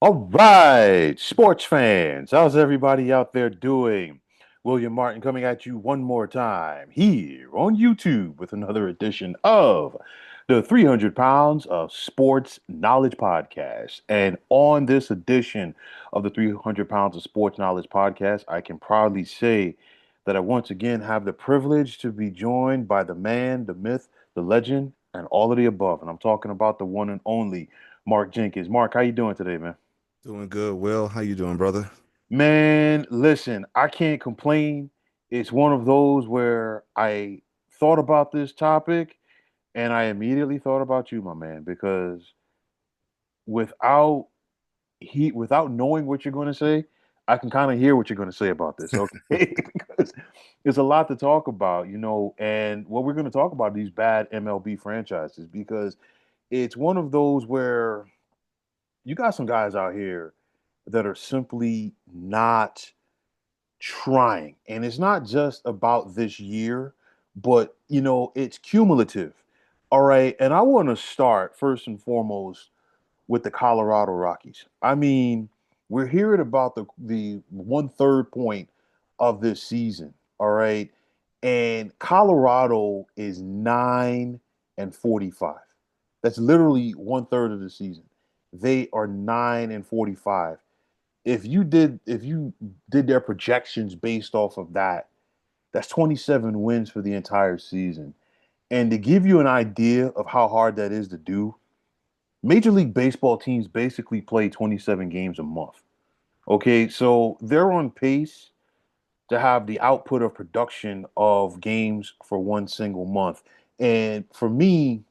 All right, sports fans, how's everybody out there doing? William Martin coming at you one more time here on YouTube with another edition of the 300 Pounds of Sports Knowledge Podcast. And on this edition of the 300 Pounds of Sports Knowledge Podcast, I can proudly say that I once again have the privilege to be joined by the man, the myth, the legend, and all of the above. And I'm talking about the one and only Mark Jenkins. Mark, how you doing today, man? Doing good, Will. How you doing, brother? Man, listen, I can't complain. It's one of those where I thought about this topic and I immediately thought about you, my man, because without without knowing what you're going to say, I can kind of hear what you're going to say about this, okay? Because there's a lot to talk about, and what we're going to talk about these bad MLB franchises because it's one of those where you got some guys out here that are simply not trying. And it's not just about this year, but it's cumulative. All right. And I want to start first and foremost with the Colorado Rockies. I mean, we're hearing about the one third point of this season. All right. And Colorado is 9-45. That's literally one third of the season. They are 9-45. If you did their projections based off of that, that's 27 wins for the entire season. And to give you an idea of how hard that is to do, Major League Baseball teams basically play 27 games a month. Okay, so they're on pace to have the output of production of games for one single month. And for me,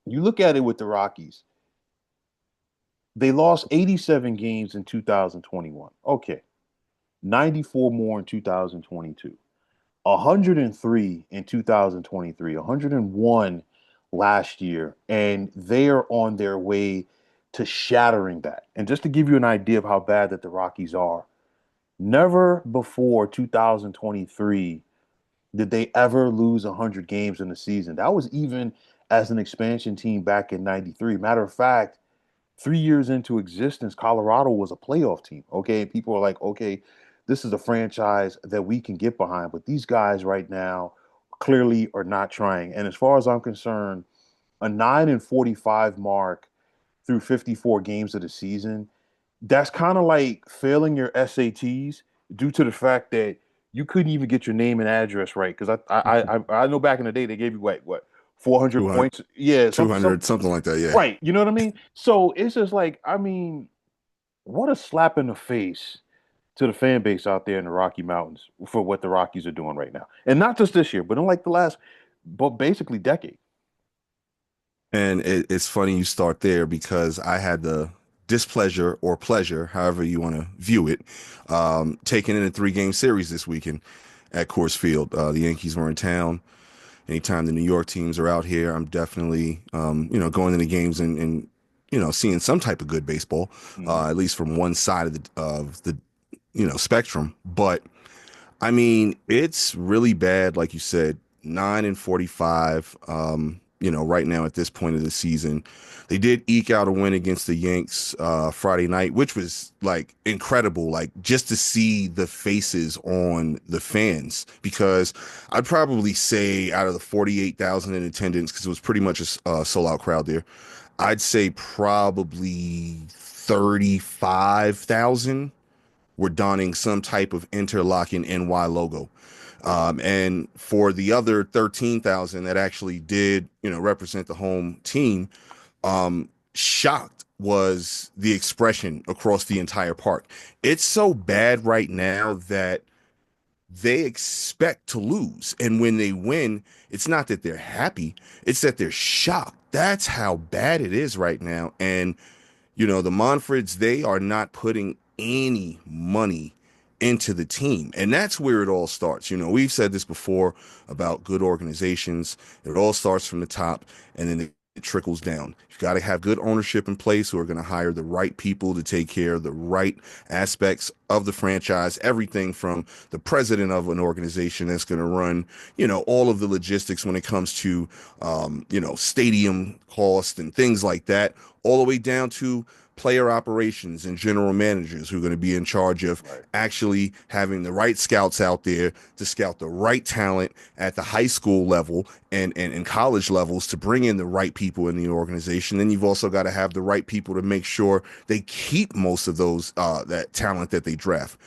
you look at it with the Rockies, they lost 87 games in 2021. Okay, 94 more in 2022, 103 in 2023, 101 last year, and they are on their way to shattering that. And just to give you an idea of how bad that the Rockies are, never before 2023 did they ever lose 100 games in a season. That was even as an expansion team back in 93. Matter of fact, 3 years into existence, Colorado was a playoff team. Okay. People are like, okay, this is a franchise that we can get behind. But these guys right now clearly are not trying. And as far as I'm concerned, a 9-45 mark through 54 games of the season, that's kind of like failing your SATs due to the fact that you couldn't even get your name and address right. Because I know back in the day they gave you what 400 200, points. Yeah, some 200, something like that. Yeah. right. You know what I mean? So it's just like, I mean, what a slap in the face to the fan base out there in the Rocky Mountains for what the Rockies are doing right now. And not just this year, but in like the last, but basically decade. And it's funny you start there because I had the displeasure or pleasure, however you want to view it, taking in a three-game series this weekend at Coors Field. The Yankees were in town. Anytime the New York teams are out here, I'm definitely, going to the games and seeing some type of good baseball, Mhm. at least from one side of the spectrum. But I mean, it's really bad, like you said, 9-45. Right now at this point of the season, they did eke out a win against the Yanks Friday night, which was like incredible, like just to see the faces on the fans. Because I'd probably say out of the 48,000 in attendance, because it was pretty much a sold out crowd there, I'd say probably 35,000 were donning some type of interlocking NY logo. And for the other 13,000 that actually did, represent the home team, shocked was the expression across the entire park. It's so bad right now that they expect to lose. And when they win, it's not that they're happy, it's that they're shocked. That's how bad it is right now. And the Monfords, they are not putting any money into the team. And that's where it all starts. We've said this before about good organizations. It all starts from the top and then it trickles down. You've got to have good ownership in place who are going to hire the right people to take care of the right aspects of the franchise, everything from the president of an organization that's going to run, all of the logistics when it comes to, stadium costs and things like that, all the way down to player operations and general managers who are going to be in charge of Right. actually having the right scouts out there to scout the right talent at the high school level and college levels to bring in the right people in the organization. Then you've also got to have the right people to make sure they keep most of those that talent that they draft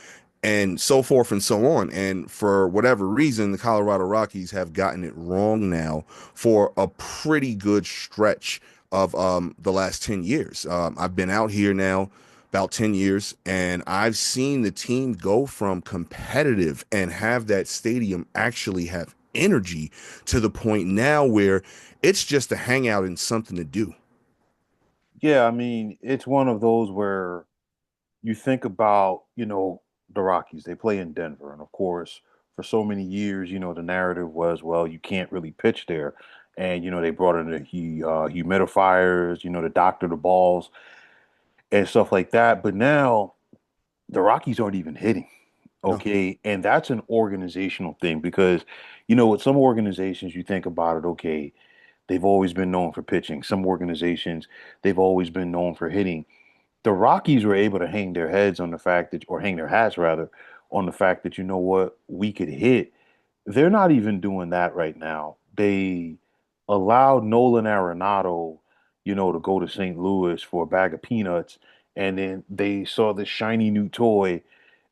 and so forth and so on. And for whatever reason, the Colorado Rockies have gotten it wrong now for a pretty good stretch of the last 10 years. I've been out here now about 10 years, and I've seen the team go from competitive and have that stadium actually have energy to the point now where it's just a hangout and something to do. Yeah, I mean, it's one of those where you think about, the Rockies, they play in Denver. And of course, for so many years, the narrative was, well, you can't really pitch there. And, they brought in the humidifiers, to doctor the balls and stuff like that. But now the Rockies aren't even hitting. No. Okay. And that's an organizational thing because, with some organizations, you think about it, okay, they've always been known for pitching. Some organizations, they've always been known for hitting. The Rockies were able to hang their heads on the fact that, or hang their hats rather, on the fact that, you know what, we could hit. They're not even doing that right now. They allowed Nolan Arenado, to go to St. Louis for a bag of peanuts. And then they saw this shiny new toy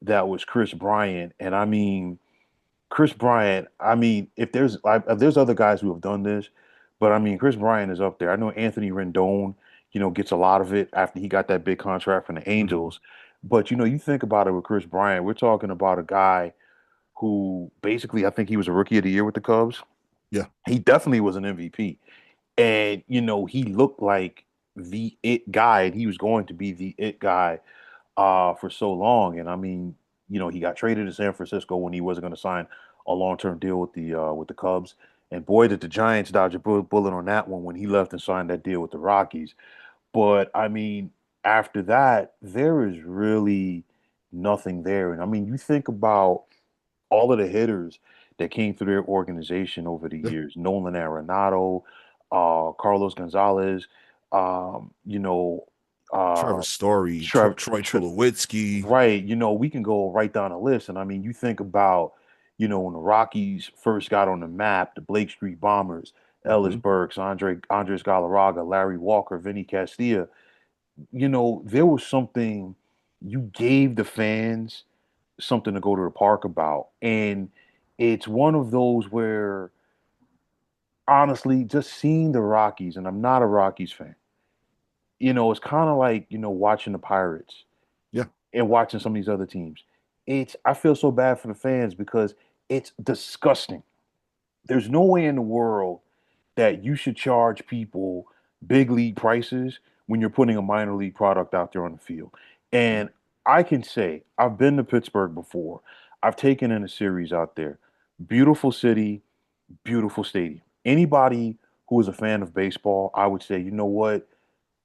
that was Chris Bryant. And I mean, Chris Bryant, I mean, if there's other guys who have done this, but I mean, Chris Bryant is up there. I know Anthony Rendon, gets a lot of it after he got that big contract from the Mhm. Angels. But you think about it with Chris Bryant, we're talking about a guy who basically, I think he was a rookie of the year with the Cubs. Yeah. He definitely was an MVP. And, he looked like the it guy, and he was going to be the it guy for so long. And I mean, he got traded to San Francisco when he wasn't going to sign a long-term deal with the Cubs. And boy, did the Giants dodge a bullet on that one when he left and signed that deal with the Rockies. But I mean, after that, there is really nothing there. And I mean, you think about all of the hitters that came through their organization over the Yeah. years, Nolan Arenado, Carlos Gonzalez, you know, Trevor uh, Story, Trev, Troy Tre Tulowitzki. right, we can go right down the list. And I mean, you think about, when the Rockies first got on the map, the Blake Street Bombers, Ellis Mhm. Burks, Andres Galarraga, Larry Walker, Vinny Castilla, there was something you gave the fans something to go to the park about. And it's one of those where honestly, just seeing the Rockies, and I'm not a Rockies fan, it's kind of like, watching the Pirates Yeah. and watching some of these other teams. I feel so bad for the fans because it's disgusting. There's no way in the world that you should charge people big league prices when you're putting a minor league product out there on the field. Yeah. And I can say I've been to Pittsburgh before. I've taken in a series out there. Beautiful city, beautiful stadium. Anybody who is a fan of baseball, I would say, you know what?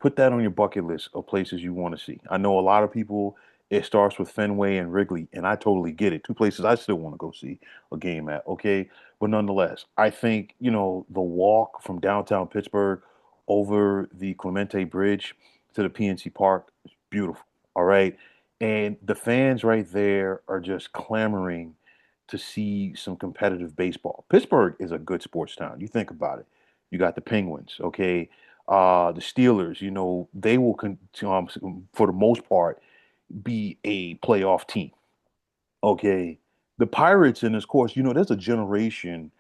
Put that on your bucket list of places you want to see. I know a lot of people, it starts with Fenway and Wrigley, and I totally get it. Two places I still want to go see a game at, okay? But nonetheless, I think, the walk from downtown Pittsburgh over the Clemente Bridge to the PNC Park is beautiful, all right? And the fans right there are just clamoring to see some competitive baseball. Pittsburgh is a good sports town. You think about it. You got the Penguins, okay? The Steelers, they will, for the most part, be a playoff team. Okay. The Pirates, and of course, there's a generation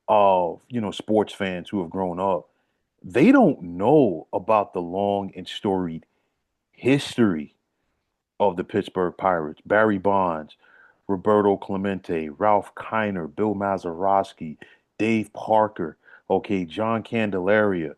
of, sports fans who have grown up. They don't know about the long and storied history of the Pittsburgh Pirates. Barry Bonds, Roberto Clemente, Ralph Kiner, Bill Mazeroski, Dave Parker, okay, John Candelaria.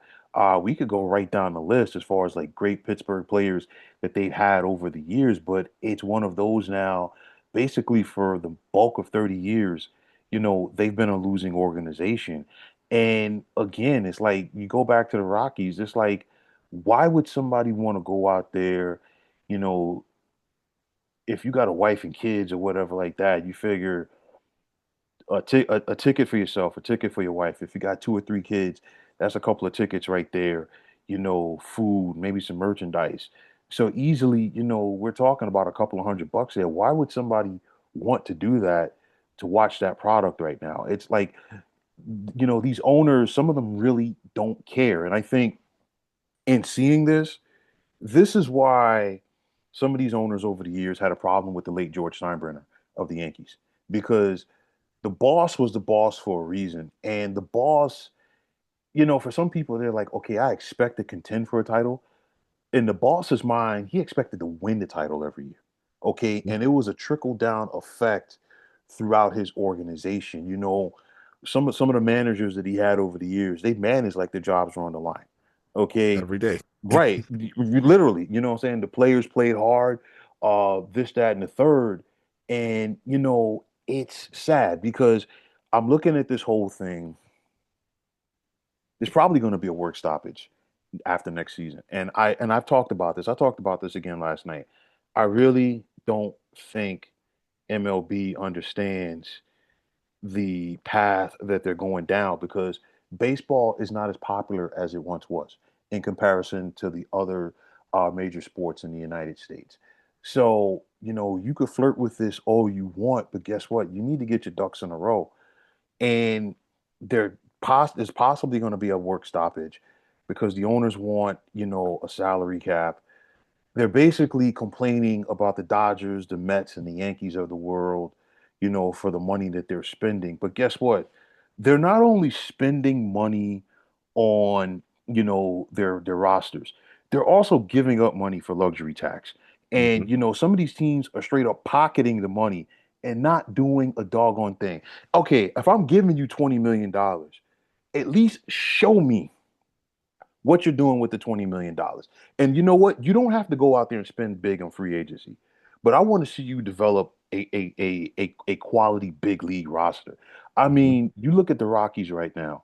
We could go right down the list as far as like great Pittsburgh players that they've had over the years, but it's one of those now, basically for the bulk of 30 years, they've been a losing organization. And again, it's like you go back to the Rockies, it's like, why would somebody want to go out there, you know, if you got a wife and kids or whatever like that, you figure a ticket for yourself, a ticket for your wife. If you got two or three kids, that's a couple of tickets right there. Food, maybe some merchandise, So easily, we're talking about a couple of $100 there. Why would somebody want to do that to watch that product right now? It's like, these owners, some of them really don't care. And I think in seeing this, this is why some of these owners over the years had a problem with the late George Steinbrenner of the Yankees, because the boss was the boss for a reason. And the boss, for some people, they're like, okay, I expect to contend for a title. In the boss's mind, he expected to win the title every year. Okay. Yeah. And it was a trickle down effect throughout his organization. Some of the managers that he had over the years, they managed like their jobs were on the line. Okay. Every day. Right. Literally, what I'm saying? The players played hard, this, that, and the third. And, it's sad because I'm looking at this whole thing. There's probably going to be a work stoppage after next season. And I've talked about this. I talked about this again last night. I really don't think MLB understands the path that they're going down, because baseball is not as popular as it once was in comparison to the other major sports in the United States. So, you could flirt with this all you want, but guess what? You need to get your ducks in a row. And there's possibly going to be a work stoppage because the owners want, a salary cap. They're basically complaining about the Dodgers, the Mets, and the Yankees of the world, for the money that they're spending. But guess what? They're not only spending money on, their rosters, they're also giving up money for luxury tax. Mhm. And, some of these teams are straight up pocketing the money and not doing a doggone thing. Okay, if I'm giving you $20 million, at least show me what you're doing with the $20 million. And you know what? You don't have to go out there and spend big on free agency, but I want to see you develop a quality big league roster. I Mhm. mean, you look at the Rockies right now.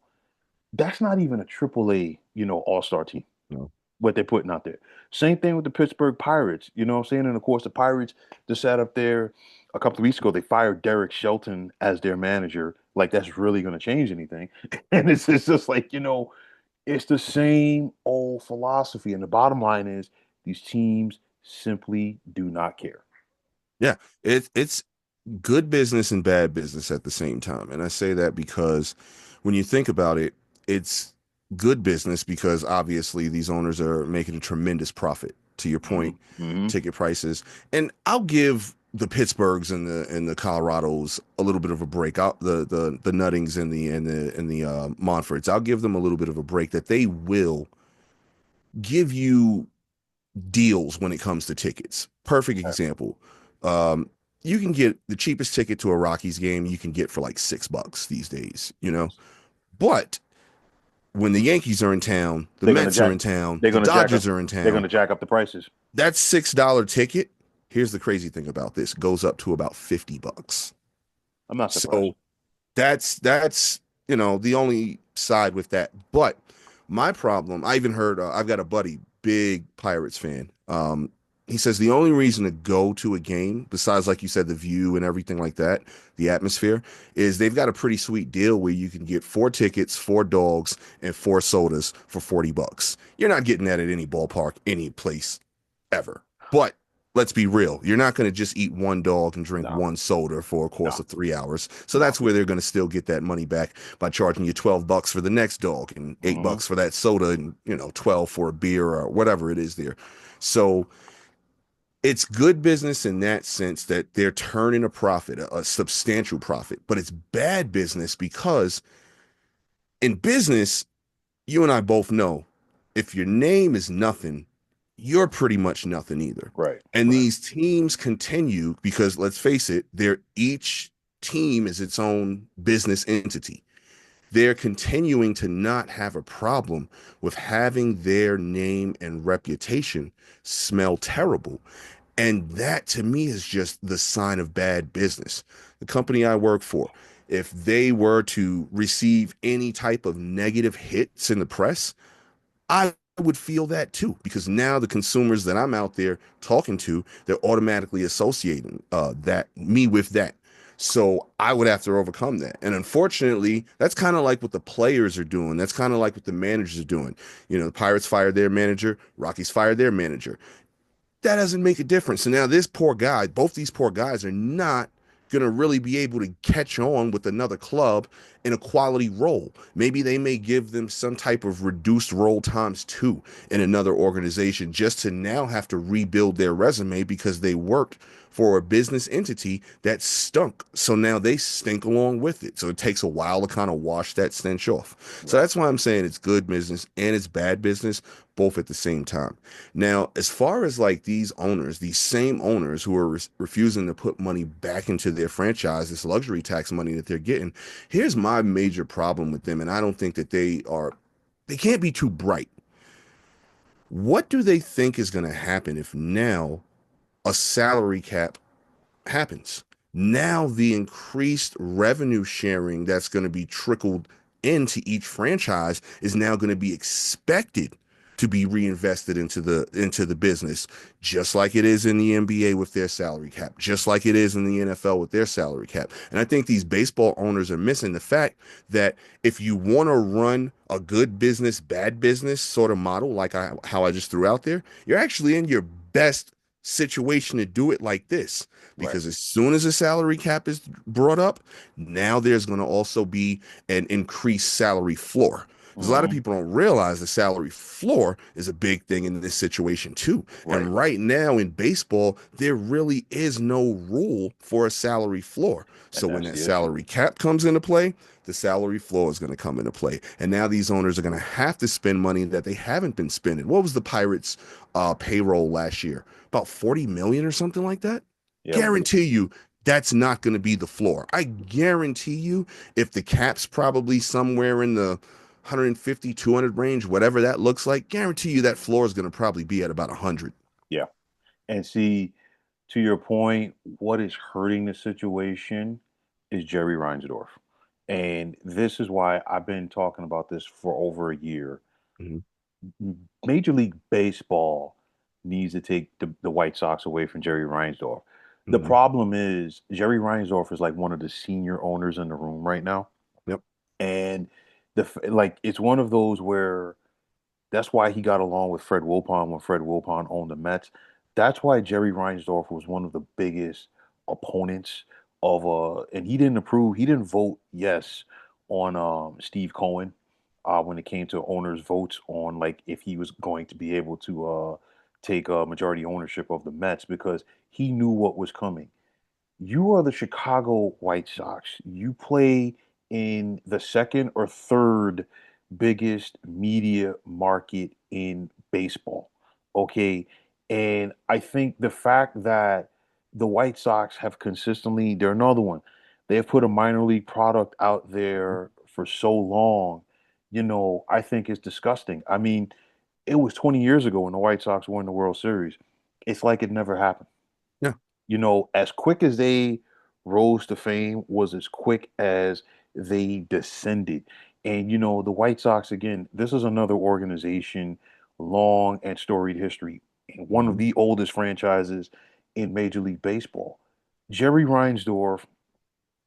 That's not even a triple A, all-star team, No. what they're putting out there. Same thing with the Pittsburgh Pirates. You know what I'm saying? And of course, the Pirates just sat up there a couple of weeks ago. They fired Derek Shelton as their manager. Like that's really going to change anything. And it's just like, it's the same old philosophy. And the bottom line is these teams simply do not care. Yeah, it's good business and bad business at the same time. And I say that because when you think about it, it's good business because obviously these owners are making a tremendous profit. To your Hmm. point, Hmm. ticket prices, and I'll give the Pittsburghs and the Colorados a little bit of a break. The Nuttings and the Monforts, I'll give them a little bit of a break that they will give you deals when it comes to tickets. Perfect example. Um, you can get the cheapest ticket to a Rockies game you can get for like $6 these days, you know. Yes. But when the Yankees are in town, the They're gonna Mets are jack. in town, They're the gonna jack up. Dodgers are in They're town, gonna jack up the prices. that $6 ticket, here's the crazy thing about this, goes up to about $50. I'm not surprised. So that's the only side with that. But my problem, I even heard, I've got a buddy, big Pirates fan. He says the only reason to go to a game, besides like you said, the view and everything like that, the atmosphere, is they've got a pretty sweet deal where you can get 4 tickets, 4 dogs, and 4 sodas for $40. You're not getting that at any ballpark, any place ever. But let's be real. You're not going to just eat 1 dog and drink No, 1 soda for a course no, of 3 hours. So no. that's where they're going to still get that money back by charging you $12 for the next dog and eight Hmm. bucks for that soda and 12 for a beer or whatever it is there. So it's good business in that sense that they're turning a profit, a substantial profit, but it's bad business because in business, you and I both know if your name is nothing, you're pretty much nothing either. Right, And right. these teams continue because let's face it, they're each team is its own business entity. They're continuing to not have a problem with having their name and reputation smell terrible. And that to me is just the sign of bad business. The company I work for, if they were to receive any type of negative hits in the press, I would feel that too, because now the consumers that I'm out there talking to, they're automatically associating that me with that. So I would have to overcome that. And unfortunately, that's kind of like what the players are doing. That's kind of like what the managers are doing. The Pirates fired their manager, Rockies fired their manager. that doesn't make a difference. So now this poor guy, both these poor guys are not going to really be able to catch on with another club in a quality role. Maybe they may give them some type of reduced role times two in another organization just to now have to rebuild their resume because they worked for a business entity that stunk. So now they stink along with it. So it takes a while to kind of wash that stench off. So Right. that's why I'm saying it's good business and it's bad business both at the same time. Now, as far as like these owners, these same owners who are refusing to put money back into their franchise, this luxury tax money that they're getting, here's my major problem with them. And I don't think that they can't be too bright. What do they think is going to happen if now a salary cap happens? Now the increased revenue sharing that's going to be trickled into each franchise is now going to be expected to be reinvested into the business, just like it is in the NBA with their salary cap, just like it is in the NFL with their salary cap. And I think these baseball owners are missing the fact that if you want to run a good business, bad business sort of model, like how I just threw out there, you're actually in your best situation to do it like this, Right. because as soon as the salary cap is brought up, now there's going to also be an increased salary floor. Because a lot of Hmm. people don't realize the salary floor is a big thing in this situation too. Right. And right now in baseball, there really is no rule for a salary floor. And So when that's that the issue. salary cap comes into play, the salary floor is going to come into play. And now these owners are going to have to spend money that they haven't been spending. What was the Pirates payroll last year? About 40 million or something like that? Yeah. Guarantee you that's not going to be the floor. I guarantee you if the cap's probably somewhere in the 150, 200 range, whatever that looks like, guarantee you that floor is going to probably be at about 100. Yeah. And see, to your point, what is hurting the situation is Jerry Reinsdorf. And this is why I've been talking about this for over a year. Mm-hmm. Major League Baseball needs to take the White Sox away from Jerry Reinsdorf. The Mm-hmm. problem is Jerry Reinsdorf is like one of the senior owners in the room right now, Yep. and like it's one of those where that's why he got along with Fred Wilpon when Fred Wilpon owned the Mets. That's why Jerry Reinsdorf was one of the biggest opponents of and he didn't approve, he didn't vote yes on Steve Cohen when it came to owners' votes on like if he was going to be able to take majority ownership of the Mets because he knew what was coming. You are the Chicago White Sox. You play in the second or third biggest media market in baseball. Okay. And I think the fact that the White Sox have consistently, they're another one. They have put a minor league product out there for so long, I think it's disgusting. I mean, it was 20 years ago when the White Sox won the World Series. It's like it never happened. Yeah. As quick as they rose to fame was as quick as they descended. And, the White Sox, again, this is another organization, long and storied history, and one of Mm-hmm. the oldest franchises in Major League Baseball. Jerry Reinsdorf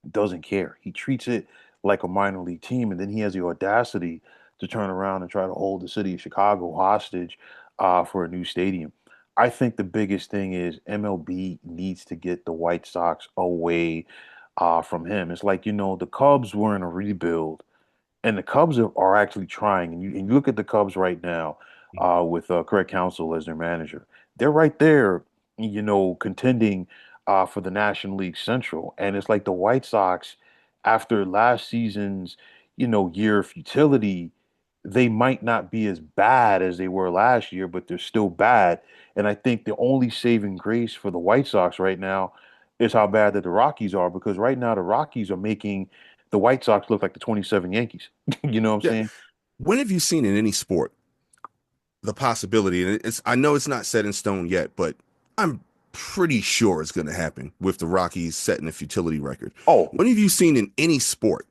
doesn't care. He treats it like a minor league team, and then he has the audacity to turn around and try to hold the city of Chicago hostage for a new stadium. I think the biggest thing is MLB needs to get the White Sox away from him. It's like, the Cubs were in a rebuild, and the Cubs are actually trying. And you look at the Cubs right now with Craig Counsell as their manager. They're right there, contending for the National League Central. And it's like the White Sox, after last season's, year of futility, they might not be as bad as they were last year, but they're still bad. And I think the only saving grace for the White Sox right now is how bad that the Rockies are, because right now the Rockies are making the White Sox look like the 27 Yankees. You know what I'm Yeah. saying? When have you seen in any sport the possibility, and I know it's not set in stone yet, but I'm pretty sure it's going to happen with the Rockies setting a futility record. Oh, When have you seen in any sport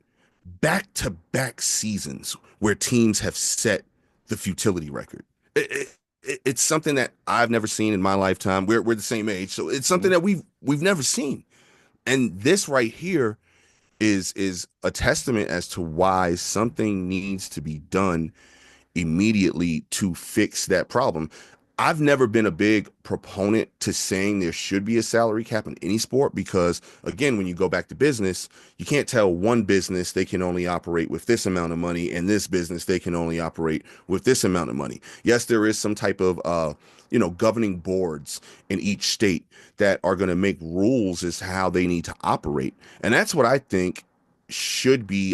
back to back seasons where teams have set the futility record? It's something that I've never seen in my lifetime. We're the same age, so it's something mhm. that we've never seen. And this right here is a testament as to why something needs to be done immediately to fix that problem. I've never been a big proponent to saying there should be a salary cap in any sport because, again, when you go back to business, you can't tell one business they can only operate with this amount of money and this business they can only operate with this amount of money. Yes, there is some type of, governing boards in each state that are going to make rules as to how they need to operate. And that's what I think should be,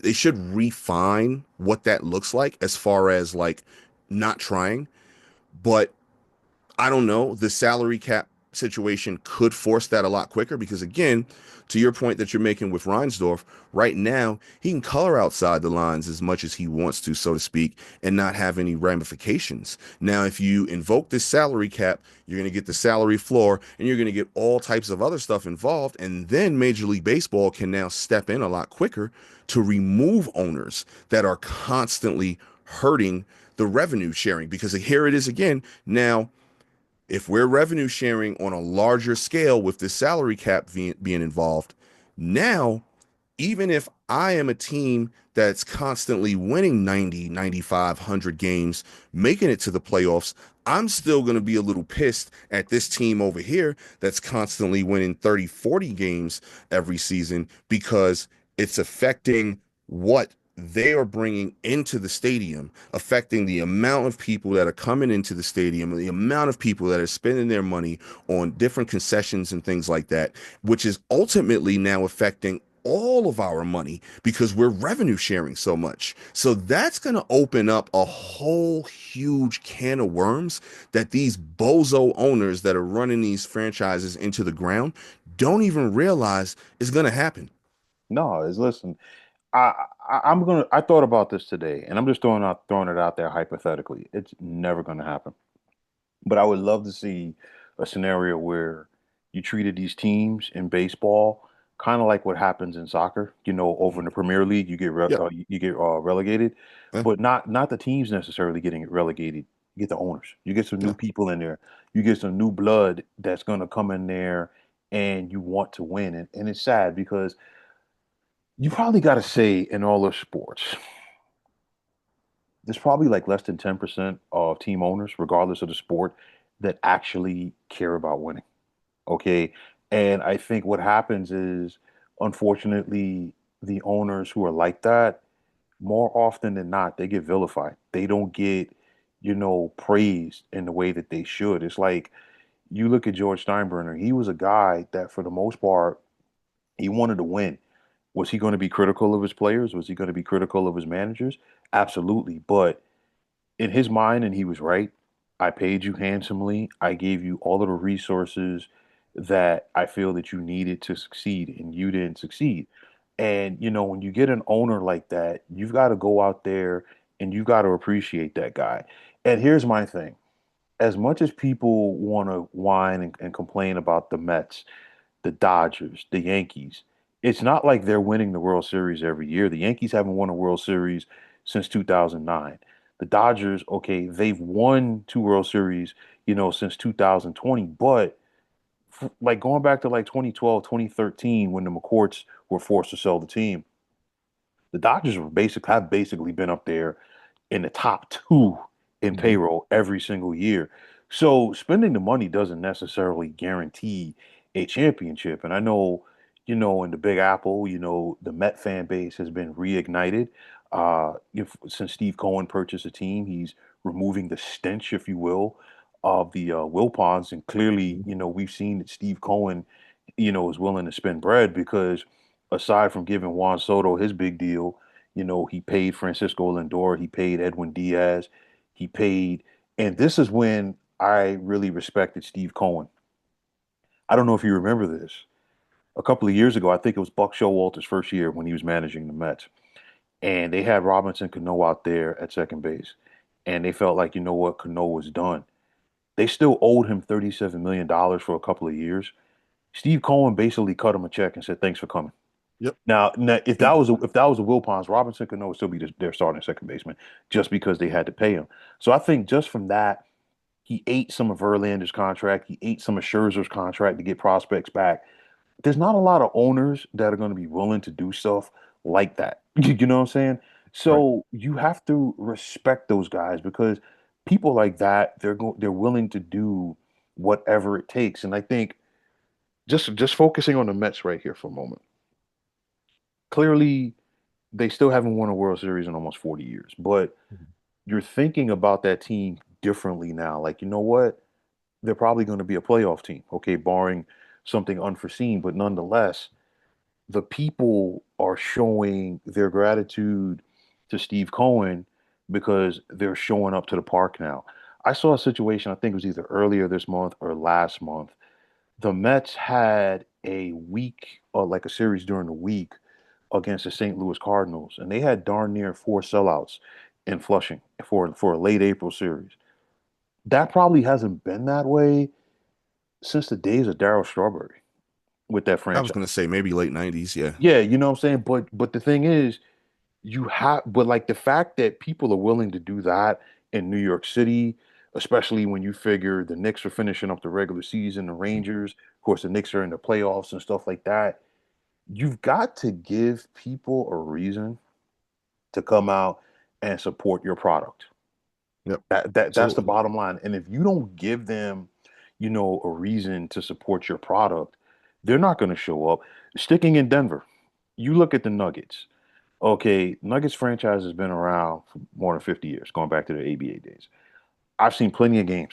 they should refine what that looks like as far as like not trying. But I don't know. The salary cap situation could force that a lot quicker because, again, to your point that you're making with Reinsdorf, right now, he can color outside the lines as much as he wants to, so to speak, and not have any ramifications. Now, if you invoke this salary cap, you're going to get the salary floor and you're going to get all types of other stuff involved. And then Major League Baseball can now step in a lot quicker to remove owners that are constantly hurting the revenue sharing because here it is again. Now, if we're revenue sharing on a larger scale with the salary cap being involved, now, even if I am a team that's constantly winning 90, 95, 100 games, making it to the playoffs, I'm still going to be a little pissed at this team over here that's constantly winning 30, 40 games every season because it's affecting what they are bringing into the stadium, affecting the amount of people that are coming into the stadium, the amount of people that are spending their money on different concessions and things like that, which is ultimately now affecting all of our money because we're revenue sharing so much. So that's going to open up a whole huge can of worms that these bozo owners that are running these franchises into the ground don't even realize is going to happen. No, is listen. I thought about this today, and I'm just throwing it out there hypothetically. It's never gonna happen. But I would love to see a scenario where you treated these teams in baseball kind of like what happens in soccer. You know, over in the Premier League, Yeah. you get relegated, Yeah. but not the teams necessarily getting relegated. You get the owners. You get some new Yeah. people in there. You get some new blood that's gonna come in there, and you want to win. And it's sad because you probably got to say in all those sports, there's probably like less than 10% of team owners, regardless of the sport, that actually care about winning. Okay. And I think what happens is, unfortunately, the owners who are like that, more often than not, they get vilified. They don't get, praised in the way that they should. It's like you look at George Steinbrenner, he was a guy that, for the most part, he wanted to win. Was he going to be critical of his players? Was he going to be critical of his managers? Absolutely. But in his mind, and he was right, I paid you handsomely. I gave you all of the resources that I feel that you needed to succeed, and you didn't succeed. And, when you get an owner like that, you've got to go out there and you've got to appreciate that guy. And here's my thing. As much as people want to whine and complain about the Mets, the Dodgers, the Yankees. It's not like they're winning the World Series every year. The Yankees haven't won a World Series since 2009. The Dodgers, okay, they've won two World Series, since 2020, but like going back to like 2012, 2013 when the McCourts were forced to sell the team, the Dodgers have basically been up there in the top two in Hmm. payroll every single year. So spending the money doesn't necessarily guarantee a championship. And I know, in the Big Apple, the Met fan base has been reignited. Since Steve Cohen purchased the team, he's removing the stench, if you will, of the Wilpons. And clearly, we've seen that Steve Cohen, is willing to spend bread because aside from giving Juan Soto his big deal, he paid Francisco Lindor, he paid Edwin Diaz, he paid, and this is when I really respected Steve Cohen. I don't know if you remember this. A couple of years ago, I think it was Buck Showalter's first year when he was managing the Mets, and they had Robinson Cano out there at second base, and they felt like, Cano was done. They still owed him $37 million for a couple of years. Steve Cohen basically cut him a check and said, "Thanks for coming." Yep. Now, if that was a Wilpons, Robinson could still be their starting second baseman just because they had to pay him. So I think just from that, he ate some of Verlander's contract, he ate some of Scherzer's contract to get prospects back. There's not a lot of owners that are going to be willing to do stuff like that. You know what I'm saying? Right. So you have to respect those guys because people like that, they're willing to do whatever it takes. And I think just focusing on the Mets right here for a moment. Clearly, they still haven't won a World Series in almost 40 years, but you're thinking about that team differently now. Like, you know what? They're probably going to be a playoff team, okay, barring something unforeseen, but nonetheless, the people are showing their gratitude to Steve Cohen because they're showing up to the park now. I saw a situation, I think it was either earlier this month or last month. The Mets had a week, or like a series during the week against the St. Louis Cardinals, and they had darn near four sellouts in Flushing for a late April series. That probably hasn't been that way since the days of Darryl Strawberry with that I was franchise. gonna say maybe late 90s. Yeah. Yeah, you know what I'm saying? But the thing is, you have but like the fact that people are willing to do that in New York City, especially when you figure the Knicks are finishing up the regular season, the Rangers, of course, the Knicks are in the playoffs and stuff like that. You've got to give people a reason to come out and support your product. Yep. That's the Absolutely. bottom line. And if you don't give them, a reason to support your product, they're not going to show up. Sticking in Denver, you look at the Nuggets. Okay, Nuggets franchise has been around for more than 50 years, going back to the ABA days. I've seen plenty of games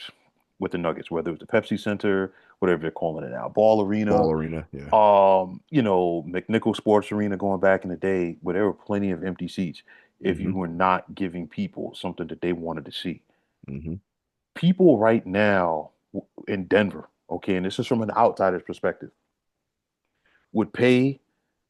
with the Nuggets, whether it was the Pepsi Center, whatever they're calling it now, Ball Arena, Ball arena. Yeah. McNichol Sports Arena going back in the day, where there were plenty of empty seats if Hmm. you were not giving people something that they wanted to see. Hmm. People right now in Denver, okay, and this is from an outsider's perspective, would pay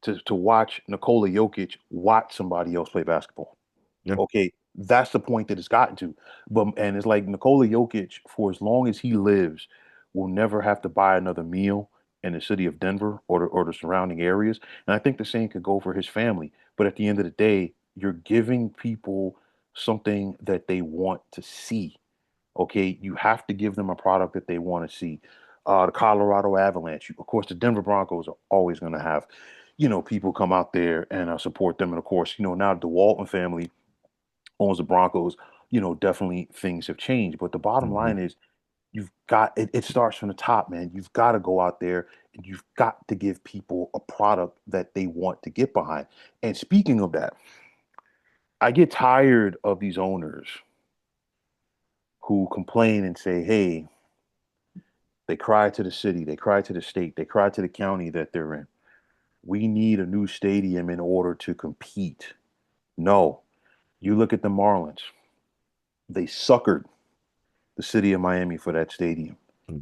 to watch Nikola Jokic watch somebody else play basketball. Yeah. Okay, that's the point that it's gotten to. But and it's like Nikola Jokic, for as long as he lives, will never have to buy another meal in the city of Denver or the surrounding areas. And I think the same could go for his family. But at the end of the day, you're giving people something that they want to see. Okay, you have to give them a product that they want to see. The Colorado Avalanche, of course, the Denver Broncos are always going to have, people come out there and support them. And of course, now the Walton family owns the Broncos. Definitely things have changed. But the bottom Hmm. line is, it starts from the top, man. You've got to go out there and you've got to give people a product that they want to get behind. And speaking of that, I get tired of these owners who complain and say, hey, they cry to the city, they cry to the state, they cry to the county that they're in. We need a new stadium in order to compete. No, you look at the Marlins. They suckered the city of Miami for that stadium. Hmm.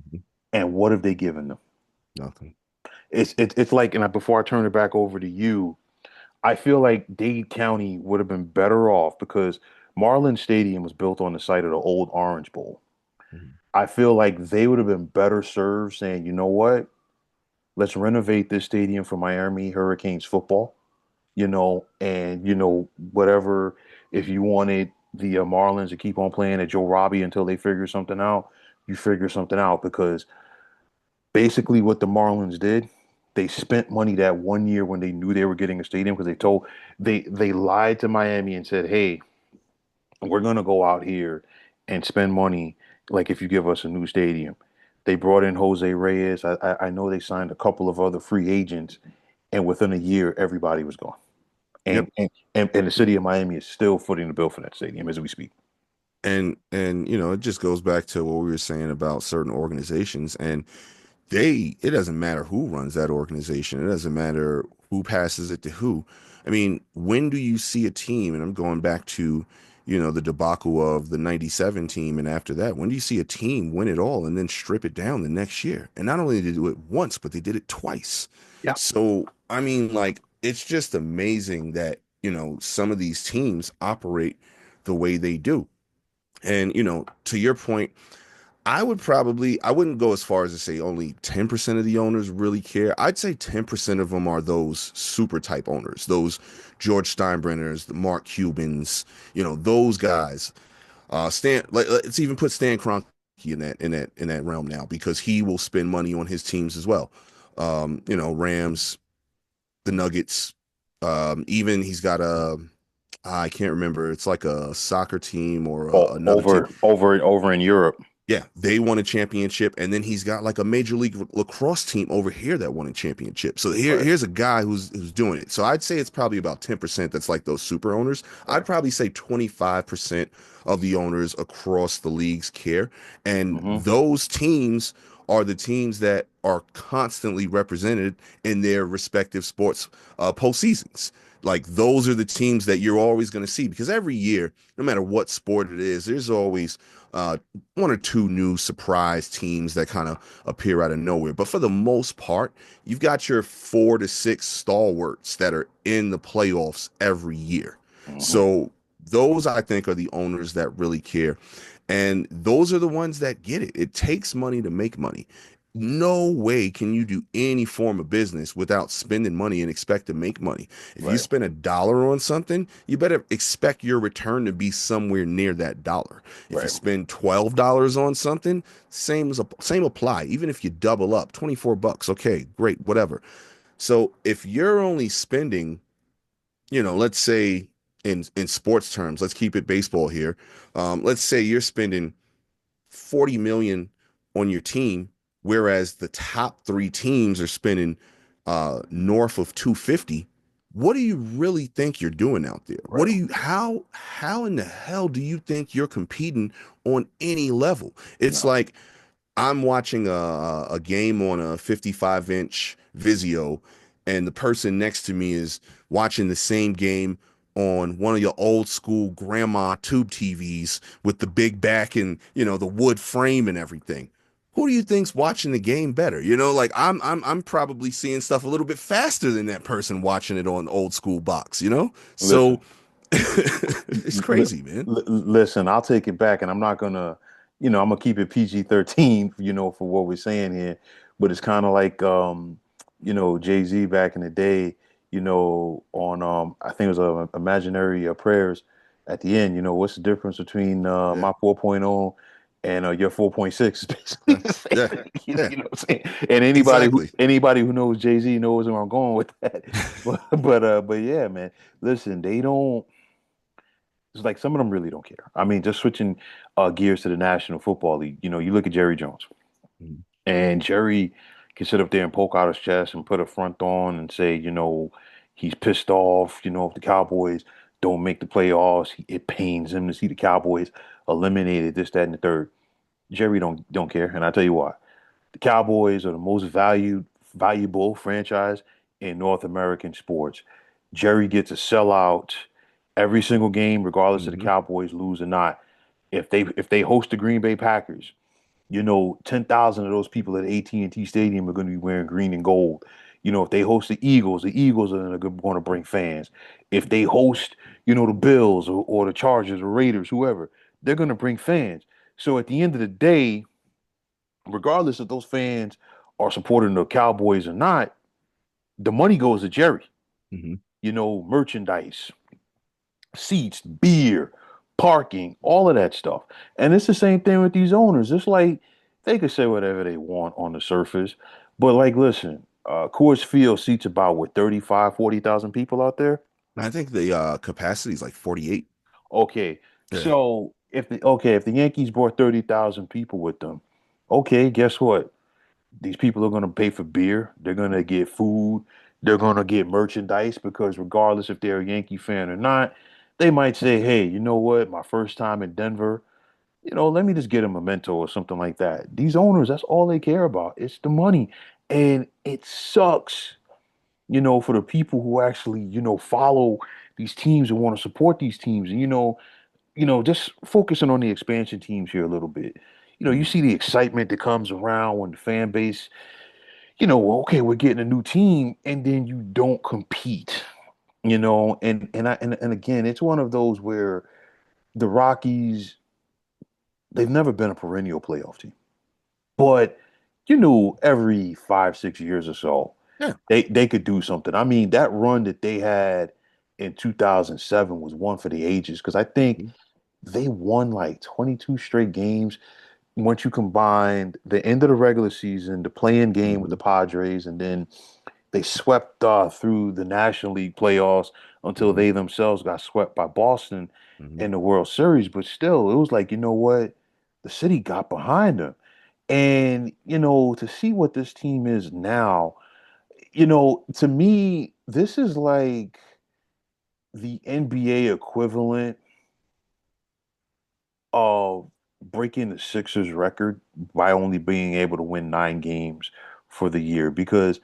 And what have they given them? Nothing. It's like, and before I turn it back over to you, I feel like Dade County would have been better off because Marlins Stadium was built on the site of the old Orange Bowl. Mhm. I feel like they would have been better served saying, you know what? Let's renovate this stadium for Miami Hurricanes football, and whatever. If you wanted the Marlins to keep on playing at Joe Robbie until they figure something out, you figure something out because basically what the Marlins did, they spent money that one year when they knew they were getting a stadium because they lied to Miami and said, "Hey, we're gonna go out here and spend money like if you give us a new stadium." They brought in Jose Reyes. I know they signed a couple of other free agents, and within a year, everybody was gone. Yep. And the city of Miami is still footing the bill for that stadium as we speak. And it just goes back to what we were saying about certain organizations, and it doesn't matter who runs that organization. It doesn't matter who passes it to who. I mean, when do you see a team, and I'm going back to, the debacle of the 97 team, and after that, when do you see a team win it all and then strip it down the next year? And not only did they do it once, but they did it twice. Yeah. So, I mean, like, it's just amazing that, some of these teams operate the way they do. And, to your point, I wouldn't go as far as to say only 10% of the owners really care. I'd say 10% of them are those super type owners, those George Steinbrenners, the Mark Cubans, those guys. Let's even put Stan Kroenke in that realm now because he will spend money on his teams as well. Rams, the Nuggets, even he's got a I can't remember. It's like a soccer team or another team. Over in Europe. Yeah, they won a championship, and then he's got like a major league lacrosse team over here that won a championship. So Right. here's a guy who's doing it. So I'd say it's probably about 10% that's like those super owners. I'd Right. probably say 25% of the owners across the leagues care, and Hmm. those teams are the teams that are constantly represented in their respective sports postseasons. Like those are the teams that you're always going to see because every year, no matter what sport it is, there's always uh, one or two new surprise teams that kind of appear out of nowhere. But for the most part, you've got your 4 to 6 stalwarts that are in the playoffs every year. Hmm. So those I think are the owners that really care. And those are the ones that get it. It takes money to make money. No way can you do any form of business without spending money and expect to make money. If you Right. spend $1 on something, you better expect your return to be somewhere near that dollar. If you Right. spend $12 on something, same apply. Even if you double up, 24 bucks, okay, great, whatever. So if you're only spending, let's say in sports terms, let's keep it baseball here. Let's say you're spending 40 million on your team, whereas the top three teams are spending north of 250. What do you really think you're doing out there? What Right. do you how in the hell do you think you're competing on any level? It's No. like I'm watching a game on a 55-inch Vizio, and the person next to me is watching the same game on one of your old school grandma tube TVs with the big back and the wood frame and everything. Who do you think's watching the game better? Like I'm probably seeing stuff a little bit faster than that person watching it on old school box. So Listen. it's Li- crazy, man. Listen, I'll take it back, and I'm not gonna, I'm gonna keep it PG-13, for what we're saying here. But it's kind of like, Jay-Z back in the day, on I think it was Imaginary Prayers at the end. What's the difference between Yeah, my 4.0 and your 4.6? It's basically yeah, the same yeah, thing. yeah. You know what I'm saying? And Exactly. anybody who knows Jay-Z knows where I'm going with that. But yeah, man. Listen, they don't. It's like some of them really don't care. I mean, just switching gears to the National Football League. You look at Jerry Jones, Mhm. and Jerry can sit up there and poke out his chest and put a front on and say, he's pissed off. If the Cowboys don't make the playoffs, it pains him to see the Cowboys eliminated. This, that, and the third. Jerry don't care, and I tell you why. The Cowboys are the most valuable franchise in North American sports. Jerry gets a sellout every single game, regardless of the Mhm. Cowboys lose or not. If they host the Green Bay Packers, 10,000 of those people at AT&T Stadium are going to be wearing green and gold. If they host the Eagles are going to bring fans. If they host, the Bills or the Chargers or Raiders, whoever, they're going to bring fans. So at the end of the day, regardless if those fans are supporting the Cowboys or not, the money goes to Jerry. Mhm. Merchandise, seats, beer, parking, all of that stuff. And it's the same thing with these owners. It's like they could say whatever they want on the surface, but like, listen, Coors Field seats about what 35, 40,000 people out there. I think the capacity is like 48. Okay, Yeah. so if the Yankees brought 30,000 people with them, okay, guess what? These people are going to pay for beer. They're going to get food. They're going to get merchandise because regardless if they're a Yankee fan or not, they might say, hey, you know what? My first time in Denver, let me just get a memento or something like that. These owners, that's all they care about. It's the money. And it sucks, for the people who actually, follow these teams and want to support these teams. And, just focusing on the expansion teams here a little bit. You Mhm. see the excitement that comes around when the fan base okay, we're getting a new team, and then you don't compete, and again, it's one of those where the Rockies, they've never been a perennial playoff team, but every 5, 6 years or so, Yeah. they could do something. I mean, that run that they had in 2007 was one for the ages because I think Mhm. they won like 22 straight games. Once you combine the end of the regular season, the play-in game with the Mhm. Padres, and then They swept through the National League playoffs until Hmm. they themselves got swept by Boston Hmm. in the World Series. But still, it was like, you know what? The city got behind them. And, to see what this team is now, to me, this is like the NBA equivalent of breaking the Sixers record by only being able to win 9 games for the year because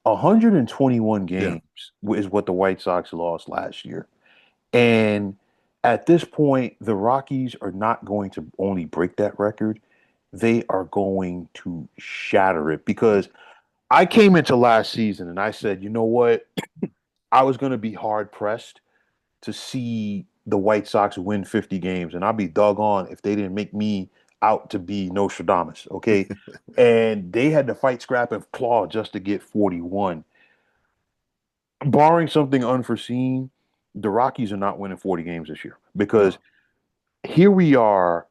121 Yeah, games is what the White Sox lost last year. And at this point, the Rockies are not going to only break that record, they are going to shatter it because I came into last season and I said, you know what? I was going to be hard pressed to see the White Sox win 50 games, and I'd be doggone if they didn't make me out to be Nostradamus, okay? And they had to fight, scrap, and claw just to get 41. Barring something unforeseen, the Rockies are not winning 40 games this year because no, here we are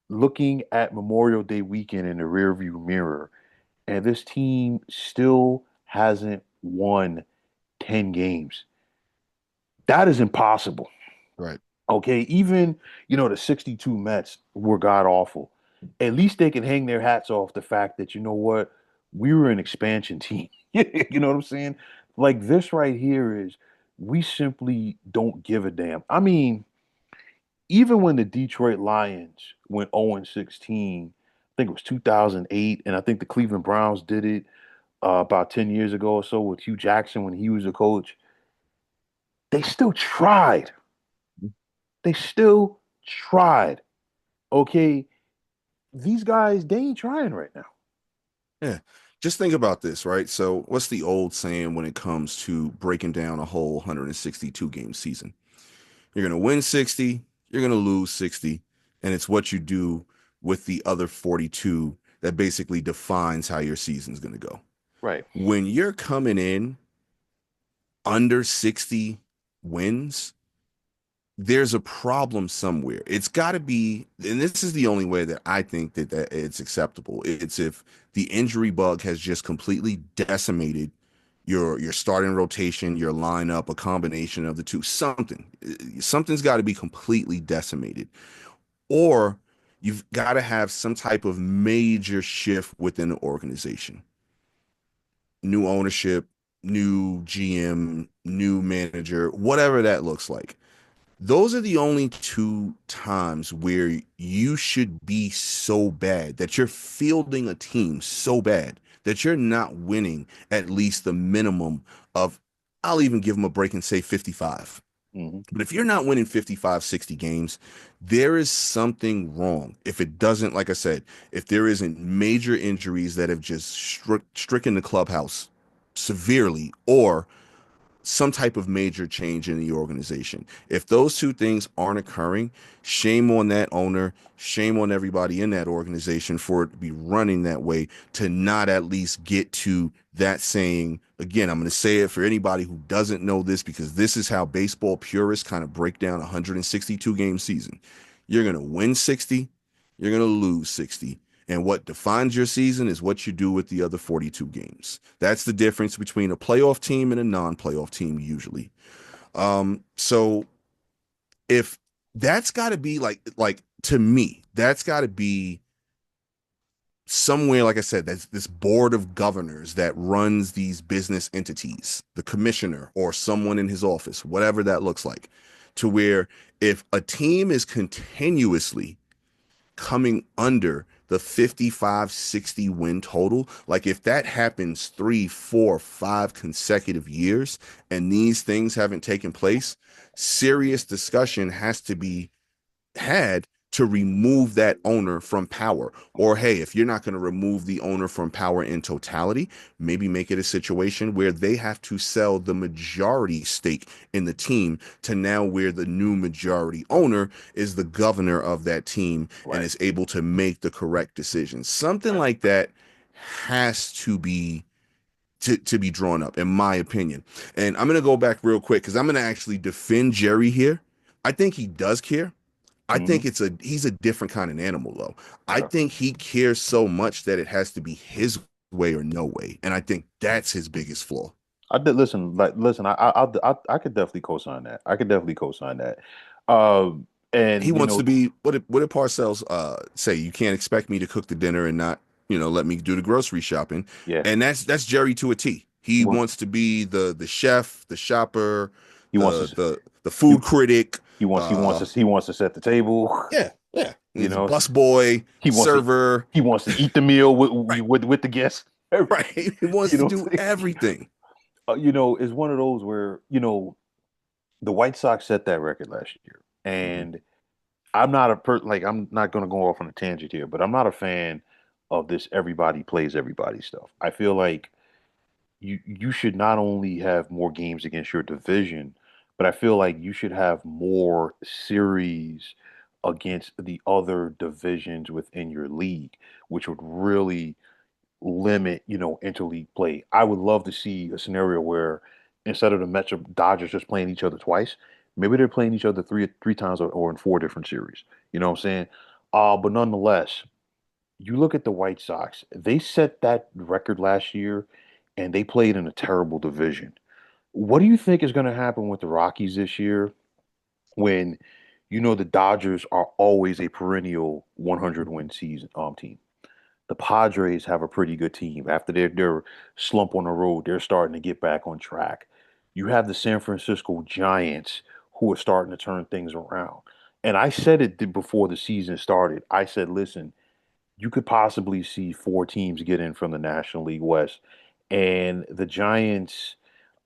looking at Memorial Day weekend in the rearview mirror, and this team still hasn't won 10 games. That is impossible. right. Okay, even the 62 Mets were god awful. At least they can hang their hats off the fact that you know what, we were an expansion team. You know what I'm saying? Like this right here is we simply don't give a damn. I mean, even when the Detroit Lions went 0-16, I think it was 2008, and I think the Cleveland Browns did it about 10 years ago or so with Hugh Jackson when he was a coach. They still tried. They still tried. Okay, these guys, they ain't trying right now. Yeah. Just think about this, right? So, what's the old saying when it comes to breaking down a whole 162 game season? You're going to win 60, you're going to lose 60, and it's what you do with the other 42 that basically defines how your season's going to go. Right. When you're coming in under 60 wins, there's a problem somewhere. It's got to be, and this is the only way that I think that it's acceptable. It's if the injury bug has just completely decimated your starting rotation, your lineup, a combination of the two. Something's got to be completely decimated, or you've got to have some type of major shift within the organization. New ownership, new GM, new manager, whatever that looks like. Those are the only two times where you should be so bad that you're fielding a team so bad that you're not winning at least the minimum of, I'll even give them a break and say 55. Hmm. But if you're not winning 55, 60 games, there is something wrong. If it doesn't, like I said, if there isn't major injuries that have just stricken the clubhouse severely, or some type of major change in the organization. If those two things aren't occurring, shame on that owner, shame on everybody in that organization for it to be running that way, to not at least get to that saying. Again, I'm going to say it for anybody who doesn't know this, because this is how baseball purists kind of break down a 162 game season. You're going to win 60, you're going to lose 60. And what defines your season is what you do with the other 42 games. That's the difference between a playoff team and a non-playoff team usually. So if that's got to be like to me, that's got to be somewhere, like I said, that's this board of governors that runs these business entities, the commissioner or someone in his office, whatever that looks like, to where if a team is continuously coming under the 55, 60 win total, like if that happens 3, 4, 5 consecutive years and these things haven't taken place, serious discussion has to be had to remove that owner from power. Or, hey, if you're not going to remove the owner from power in totality, maybe make it a situation where they have to sell the majority stake in the team, to now where the new majority owner is the governor of that team and Right. is able to make the correct decisions. Something Right. like that has to be to be drawn up, in my opinion. And I'm going to go back real quick because I'm going to actually defend Jerry here. I think he does care. I Hmm. think he's a different kind of animal though. I Okay. think he cares so much that it has to be his way or no way. And I think that's his biggest flaw. I did listen. Like, listen, I could definitely co-sign that. I could definitely co-sign that. Um, He and wants to be what did Parcells say? You can't expect me to cook the dinner and not, let me do the grocery shopping. yeah, And that's Jerry to a T. He well, wants to be the chef, the shopper, he wants to the he, food critic. he wants to set the table. Yeah, yeah. You He's a know, busboy, he wants to server. he wants to eat the meal Right, with the guests. right. He wants You to know, do everything. it's one of those where the White Sox set that record last year, Hmm. and I'm not going to go off on a tangent here, but I'm not a fan of this everybody plays everybody stuff. I feel like you should not only have more games against your division, but I feel like you should have more series against the other divisions within your league, which would really limit, interleague play. I would love to see a scenario where instead of the Mets or Dodgers just playing each other twice, maybe they're playing each other three times or in four different series. You know what I'm saying? But nonetheless, you look at the White Sox, they set that record last year and they played in a terrible division. What do you think is going to happen with the Rockies this year when the Dodgers are always a perennial 100 win season team? The Padres have a pretty good team. After their slump on the road, they're starting to get back on track. You have the San Francisco Giants who are starting to turn things around. And I said it before the season started. I said, listen, you could possibly see four teams get in from the National League West. And the Giants,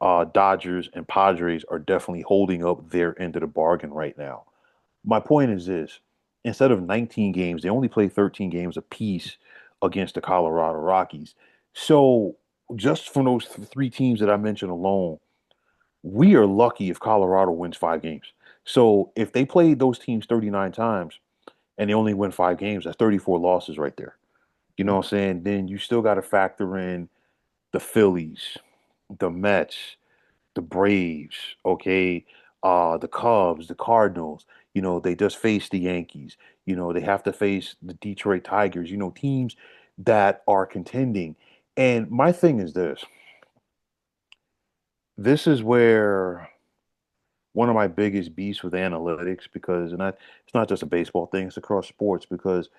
Dodgers, and Padres are definitely holding up their end of the bargain right now. My point is this: instead of 19 games, they only play 13 games apiece against the Colorado Rockies. So, just from those three teams that I mentioned alone, we are lucky if Colorado wins five games. So, if they played those teams 39 times and they only win five games, that's 34 losses right there. You know what I'm saying? Then you still got to factor in the Phillies, the Mets, the Braves, okay, the Cubs, the Cardinals. They just faced the Yankees. They have to face the Detroit Tigers. Teams that are contending. And my thing is this: this is where one of my biggest beefs with analytics, because it's not just a baseball thing; it's across sports. Because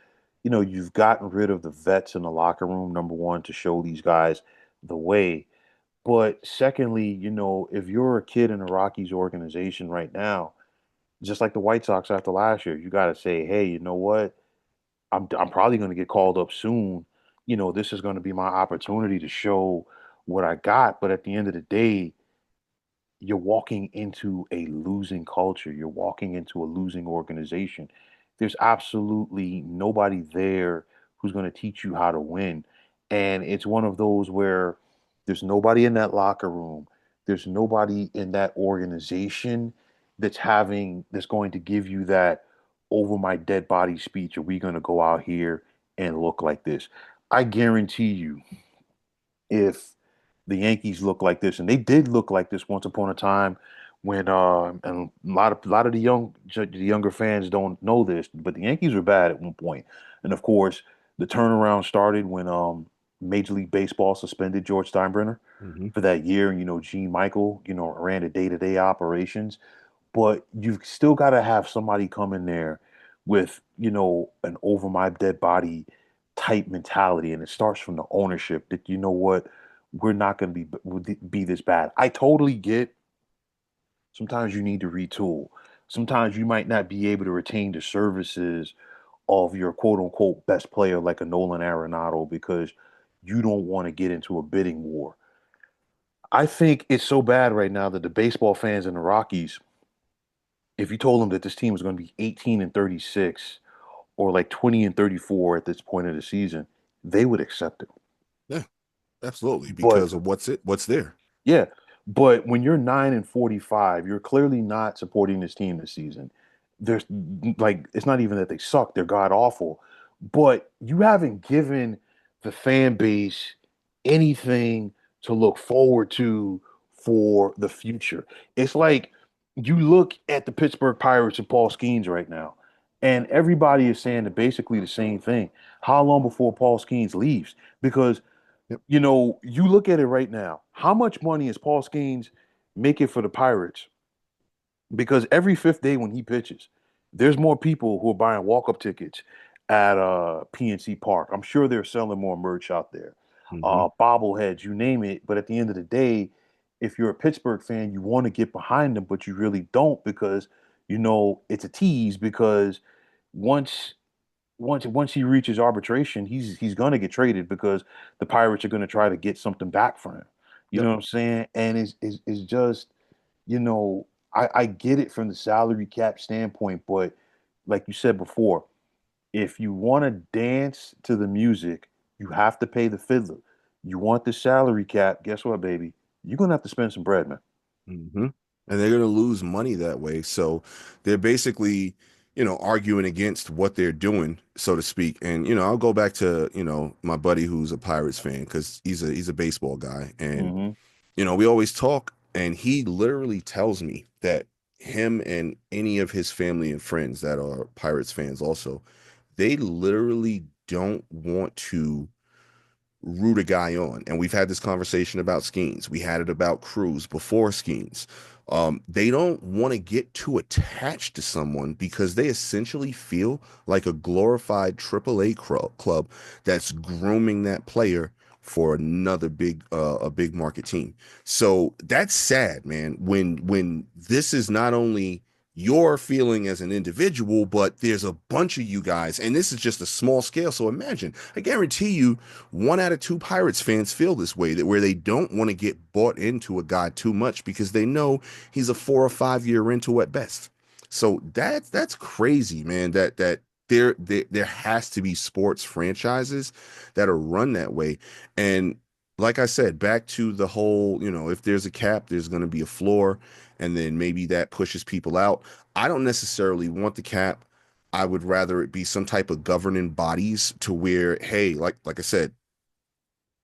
you've gotten rid of the vets in the locker room. Number one, to show these guys the way. But secondly, if you're a kid in the Rockies organization right now, just like the White Sox after last year, you got to say, hey, you know what? I'm probably going to get called up soon. This is going to be my opportunity to show what I got. But at the end of the day, you're walking into a losing culture. You're walking into a losing organization. There's absolutely nobody there who's going to teach you how to win. And it's one of those where there's nobody in that locker room. There's nobody in that organization that's going to give you that over my dead body speech. Are we going to go out here and look like this? I guarantee you, if the Yankees look like this, and they did look like this once upon a time when and a lot of the younger fans don't know this, but the Yankees were bad at one point. And of course, the turnaround started when Major League Baseball suspended George Steinbrenner Hmm. for that year, and Gene Michael, ran the day-to-day operations. But you've still got to have somebody come in there with, an over my dead body type mentality. And it starts from the ownership that, what, we're not going to be this bad. I totally get sometimes you need to retool. Sometimes you might not be able to retain the services of your quote unquote best player like a Nolan Arenado because you don't want to get into a bidding war. I think it's so bad right now that the baseball fans in the Rockies, if you told them that this team was going to be 18 and 36 or like 20 and 34 at this point of the season, they would accept it. Yeah, absolutely. But Because of what's there. yeah, but when you're 9 and 45, you're clearly not supporting this team this season. There's like it's not even that they suck, they're god awful, but you haven't given the fan base anything to look forward to for the future. It's like you look at the Pittsburgh Pirates and Paul Skeens right now, and everybody is saying basically the same thing. How long before Paul Skeens leaves? Because Yep. You look at it right now. How much money is Paul Skeens making for the Pirates? Because every fifth day when he pitches, there's more people who are buying walk-up tickets at PNC Park. I'm sure they're selling more merch out there, Hmm. bobbleheads, you name it. But at the end of the day, if you're a Pittsburgh fan, you want to get behind them, but you really don't because it's a tease. Because once once he reaches arbitration, he's gonna get traded because the Pirates are gonna try to get something back for him. You know Yep. what I'm saying? And it's just you know, I get it from the salary cap standpoint, but like you said before, if you want to dance to the music, you have to pay the fiddler. You want the salary cap, guess what, baby? You're gonna have to spend some bread, man. Hmm. And they're going to lose money that way. So they're basically, arguing against what they're doing, so to speak. And, I'll go back to, my buddy who's a Pirates fan because he's a baseball guy. And, Hmm. we always talk, and he literally tells me that him and any of his family and friends that are Pirates fans also, they literally don't want to root a guy on. And we've had this conversation about Skeens. We had it about Cruz before Skeens. They don't want to get too attached to someone because they essentially feel like a glorified AAA club that's grooming that player for another a big market team. So that's sad, man. When this is not only your feeling as an individual, but there's a bunch of you guys, and this is just a small scale. So imagine, I guarantee you, 1 out of 2 Pirates fans feel this way, that where they don't want to get bought into a guy too much because they know he's a 4 or 5 year rental at best. So that's crazy, man. That there has to be sports franchises that are run that way. And like I said, back to the whole, if there's a cap, there's going to be a floor, and then maybe that pushes people out. I don't necessarily want the cap. I would rather it be some type of governing bodies to where, hey, like I said,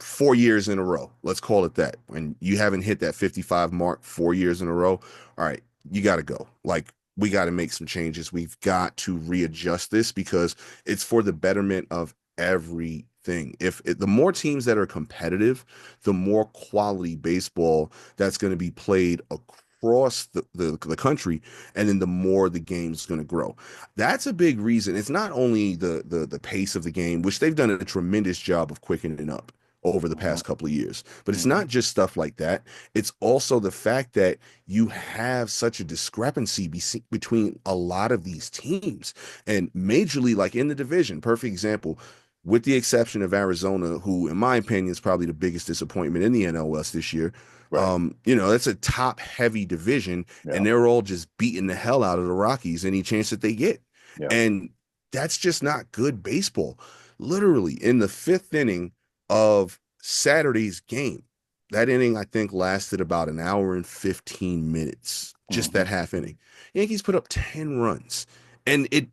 4 years in a row. Let's call it that. When you haven't hit that 55 mark 4 years in a row, all right, you got to go. Like, we got to make some changes. We've got to readjust this because it's for the betterment of everything. The more teams that are competitive, the more quality baseball that's going to be played across the country, and then the more the game's going to grow. That's a big reason. It's not only the pace of the game, which they've done a tremendous job of quickening up over the Hmm. past couple of years. But it's Hmm. not just stuff like that. It's also the fact that you have such a discrepancy between a lot of these teams. And majorly, like in the division, perfect example, with the exception of Arizona, who, in my opinion, is probably the biggest disappointment in the NL West this year. Right. That's a top heavy division, Yeah. and they're all just beating the hell out of the Rockies any chance that they get. Yeah. And that's just not good baseball. Literally, in the fifth inning of Saturday's game, that inning, I think, lasted about an hour and 15 minutes, just Hmm. that half inning. Yankees put up 10 runs, and it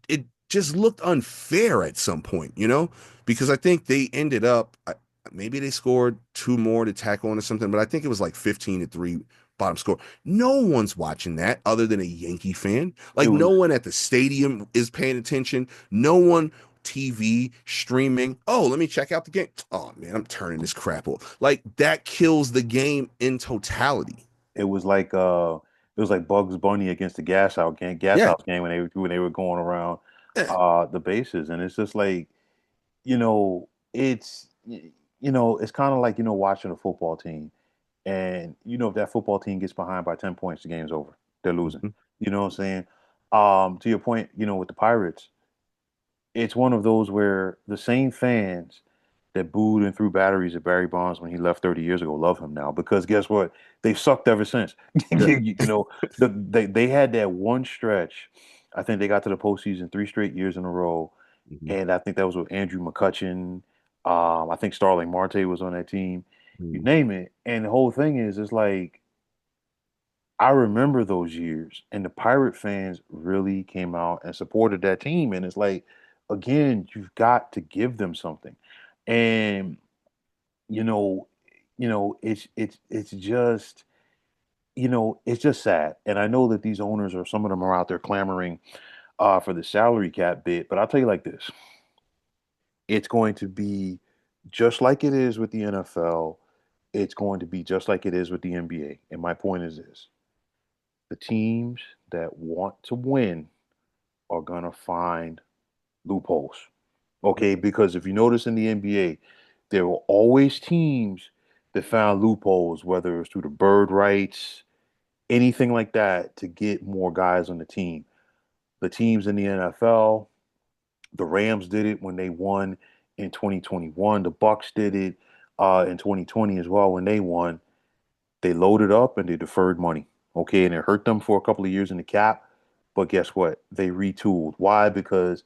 just looked unfair at some point, because I think they ended up, maybe they scored two more to tack on or something, but I think it was like 15-3 bottom score. No one's watching that other than a Yankee fan. It Like, no was one at the stadium is paying attention. No one TV streaming. Oh, let me check out the game. Oh man, I'm turning this crap off. Like, that kills the game in totality. it was like Bugs Bunny against the Gas Yeah. House game when they were going around Yeah. the bases, and it's just like it's it's kind of like watching a football team, and if that football team gets behind by 10 points, the game's over. They're losing. Mhm. You know what I'm saying? To your point, with the Pirates, it's one of those where the same fans that booed and threw batteries at Barry Bonds when he left 30 years ago love him now because guess what? They've sucked ever since. Yeah. They had that one stretch. I think they got to the postseason 3 straight years in a row, Mhm. and I think that was with Andrew McCutchen. I think Starling Marte was on that team. You Mhm. name it, and the whole thing is, it's like I remember those years, and the Pirate fans really came out and supported that team. And it's like, again, you've got to give them something. And you know, it's just it's just sad. And I know that these owners or some of them are out there clamoring for the salary cap bit, but I'll tell you like this: it's going to be Just like it is with the NFL, it's going to be just like it is with the NBA. And my point is this: the teams that want to win are going to find loopholes. Okay, because if you notice in the NBA, there were always teams that found loopholes, whether it's through the bird rights, anything like that, to get more guys on the team. The teams in the NFL, the Rams did it when they won in 2021. The Bucks did it in 2020 as well when they won. They loaded up and they deferred money. Okay, and it hurt them for a couple of years in the cap. But guess what? They retooled. Why? Because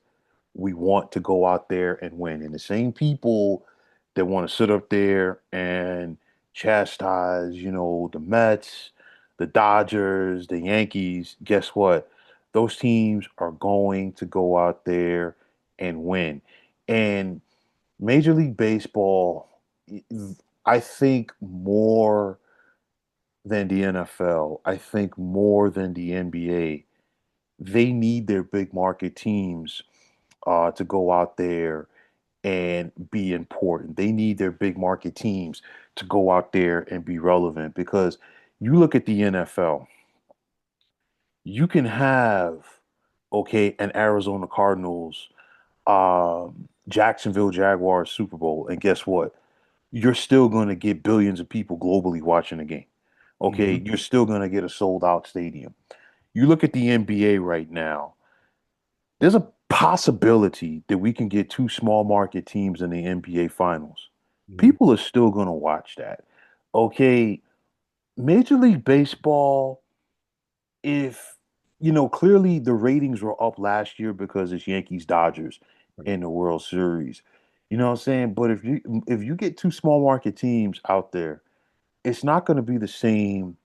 we want to go out there and win. And the same people that want to sit up there and chastise, the Mets, the Dodgers, the Yankees, guess what? Those teams are going to go out there and win. And Major League Baseball, I think more than the NFL, I think more than the NBA, they need their big market teams to go out there and be important. They need their big market teams to go out there and be relevant because you look at the NFL, you can have, okay, an Arizona Cardinals, Jacksonville Jaguars Super Bowl, and guess what? You're still going to get billions of people globally watching the game. Okay, Hmm. you're still going to get a sold out stadium. You look at the NBA right now, there's a possibility that we can get two small market teams in the NBA finals. Hmm. People are still going to watch that. Okay, Major League Baseball, if clearly the ratings were up last year because it's Yankees Dodgers Right. in the World Series. You know what I'm saying? But if you get two small market teams out there, it's not going to be the same,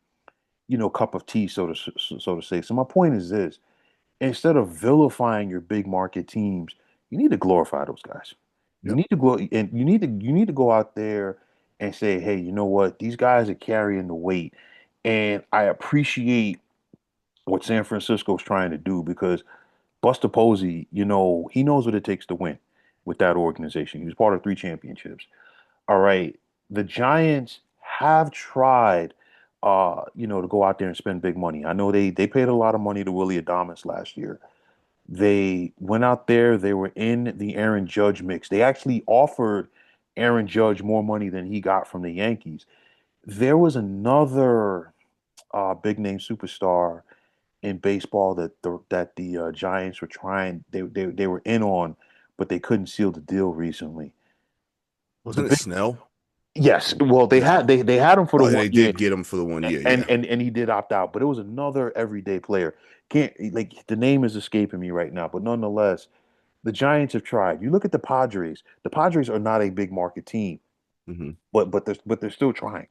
cup of tea, so to say. So my point is this: instead of vilifying your big market teams, you need to glorify those guys. You Yep. need to go and you need to go out there and say, hey, you know what? These guys are carrying the weight. And I appreciate what San Francisco's trying to do because Buster Posey, he knows what it takes to win with that organization. He was part of three championships. All right. The Giants have tried to go out there and spend big money. I know they paid a lot of money to Willie Adames last year. They went out there, they were in the Aaron Judge mix. They actually offered Aaron Judge more money than he got from the Yankees. There was another big name superstar in baseball that the Giants were trying they were in on, but they couldn't seal the deal recently. The Wasn't it big Snell? Yes, well Yeah. they had him for the Oh, one they year did get him for the 1 year. and Yeah. and and he did opt out, but it was another everyday player. Can't like the name is escaping me right now, but nonetheless, the Giants have tried. You look at the Padres. The Padres are not a big market team, Hmm. but they're still trying.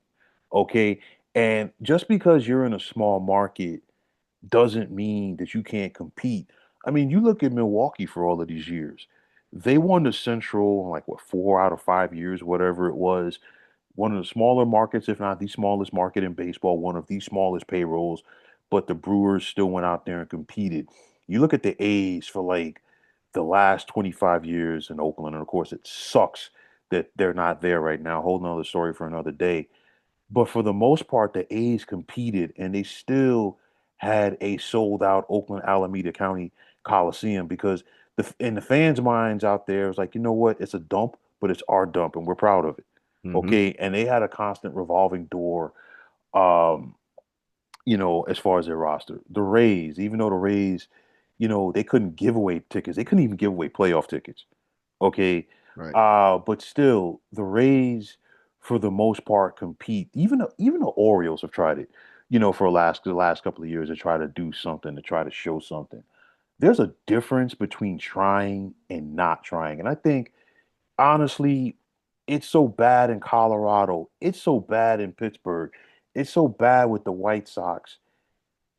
Okay, and just because you're in a small market doesn't mean that you can't compete. I mean, you look at Milwaukee for all of these years. They won the Central like what 4 out of 5 years, whatever it was. One of the smaller markets, if not the smallest market in baseball, one of the smallest payrolls, but the Brewers still went out there and competed. You look at the A's for like the last 25 years in Oakland, and of course it sucks that they're not there right now. Whole nother story for another day. But for the most part, the A's competed and they still had a sold out Oakland Alameda County Coliseum because in the fans' minds out there, it's like, you know what? It's a dump, but it's our dump and we're proud of it. Hmm. Okay. And they had a constant revolving door, um, as far as their roster. The Rays, even though the Rays, they couldn't give away tickets, they couldn't even give away playoff tickets. Okay. Right. But still, the Rays, for the most part, compete. Even the Orioles have tried it, for the last couple of years to try to do something, to try to show something. There's a difference between trying and not trying. And I think, honestly, it's so bad in Colorado. It's so bad in Pittsburgh. It's so bad with the White Sox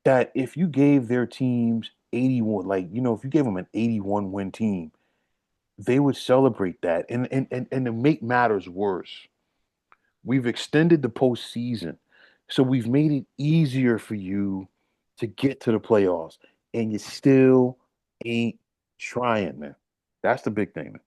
that if you gave their teams 81, like, if you gave them an 81 win team, they would celebrate that. And to make matters worse, we've extended the postseason. So we've made it easier for you to get to the playoffs. And you still ain't trying, man. That's the big thing, man.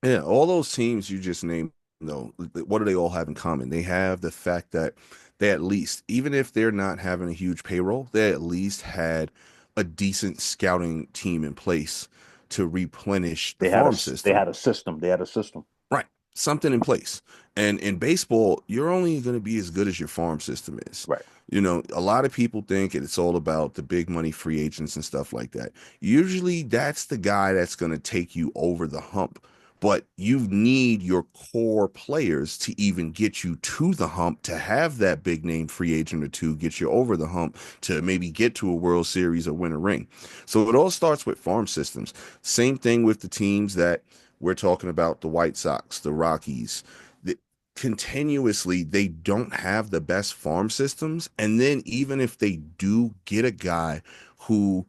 Yeah. All those teams you just named No, what do they all have in common? They have the fact that they at least, even if they're not having a huge payroll, they at least had a decent scouting team in place to replenish the farm They system. had a system. They had a system. Right. Something in place. And in baseball, you're only going to be as good as your farm system is. Right. You know, a lot of people think it's all about the big money free agents and stuff like that. Usually that's the guy that's going to take you over the hump. But you need your core players to even get you to the hump, to have that big name free agent or two get you over the hump, to maybe get to a World Series or win a ring. So it all starts with farm systems. Same thing with the teams that we're talking about, the White Sox, the Rockies. The, Continuously, they don't have the best farm systems. And then even if they do get a guy who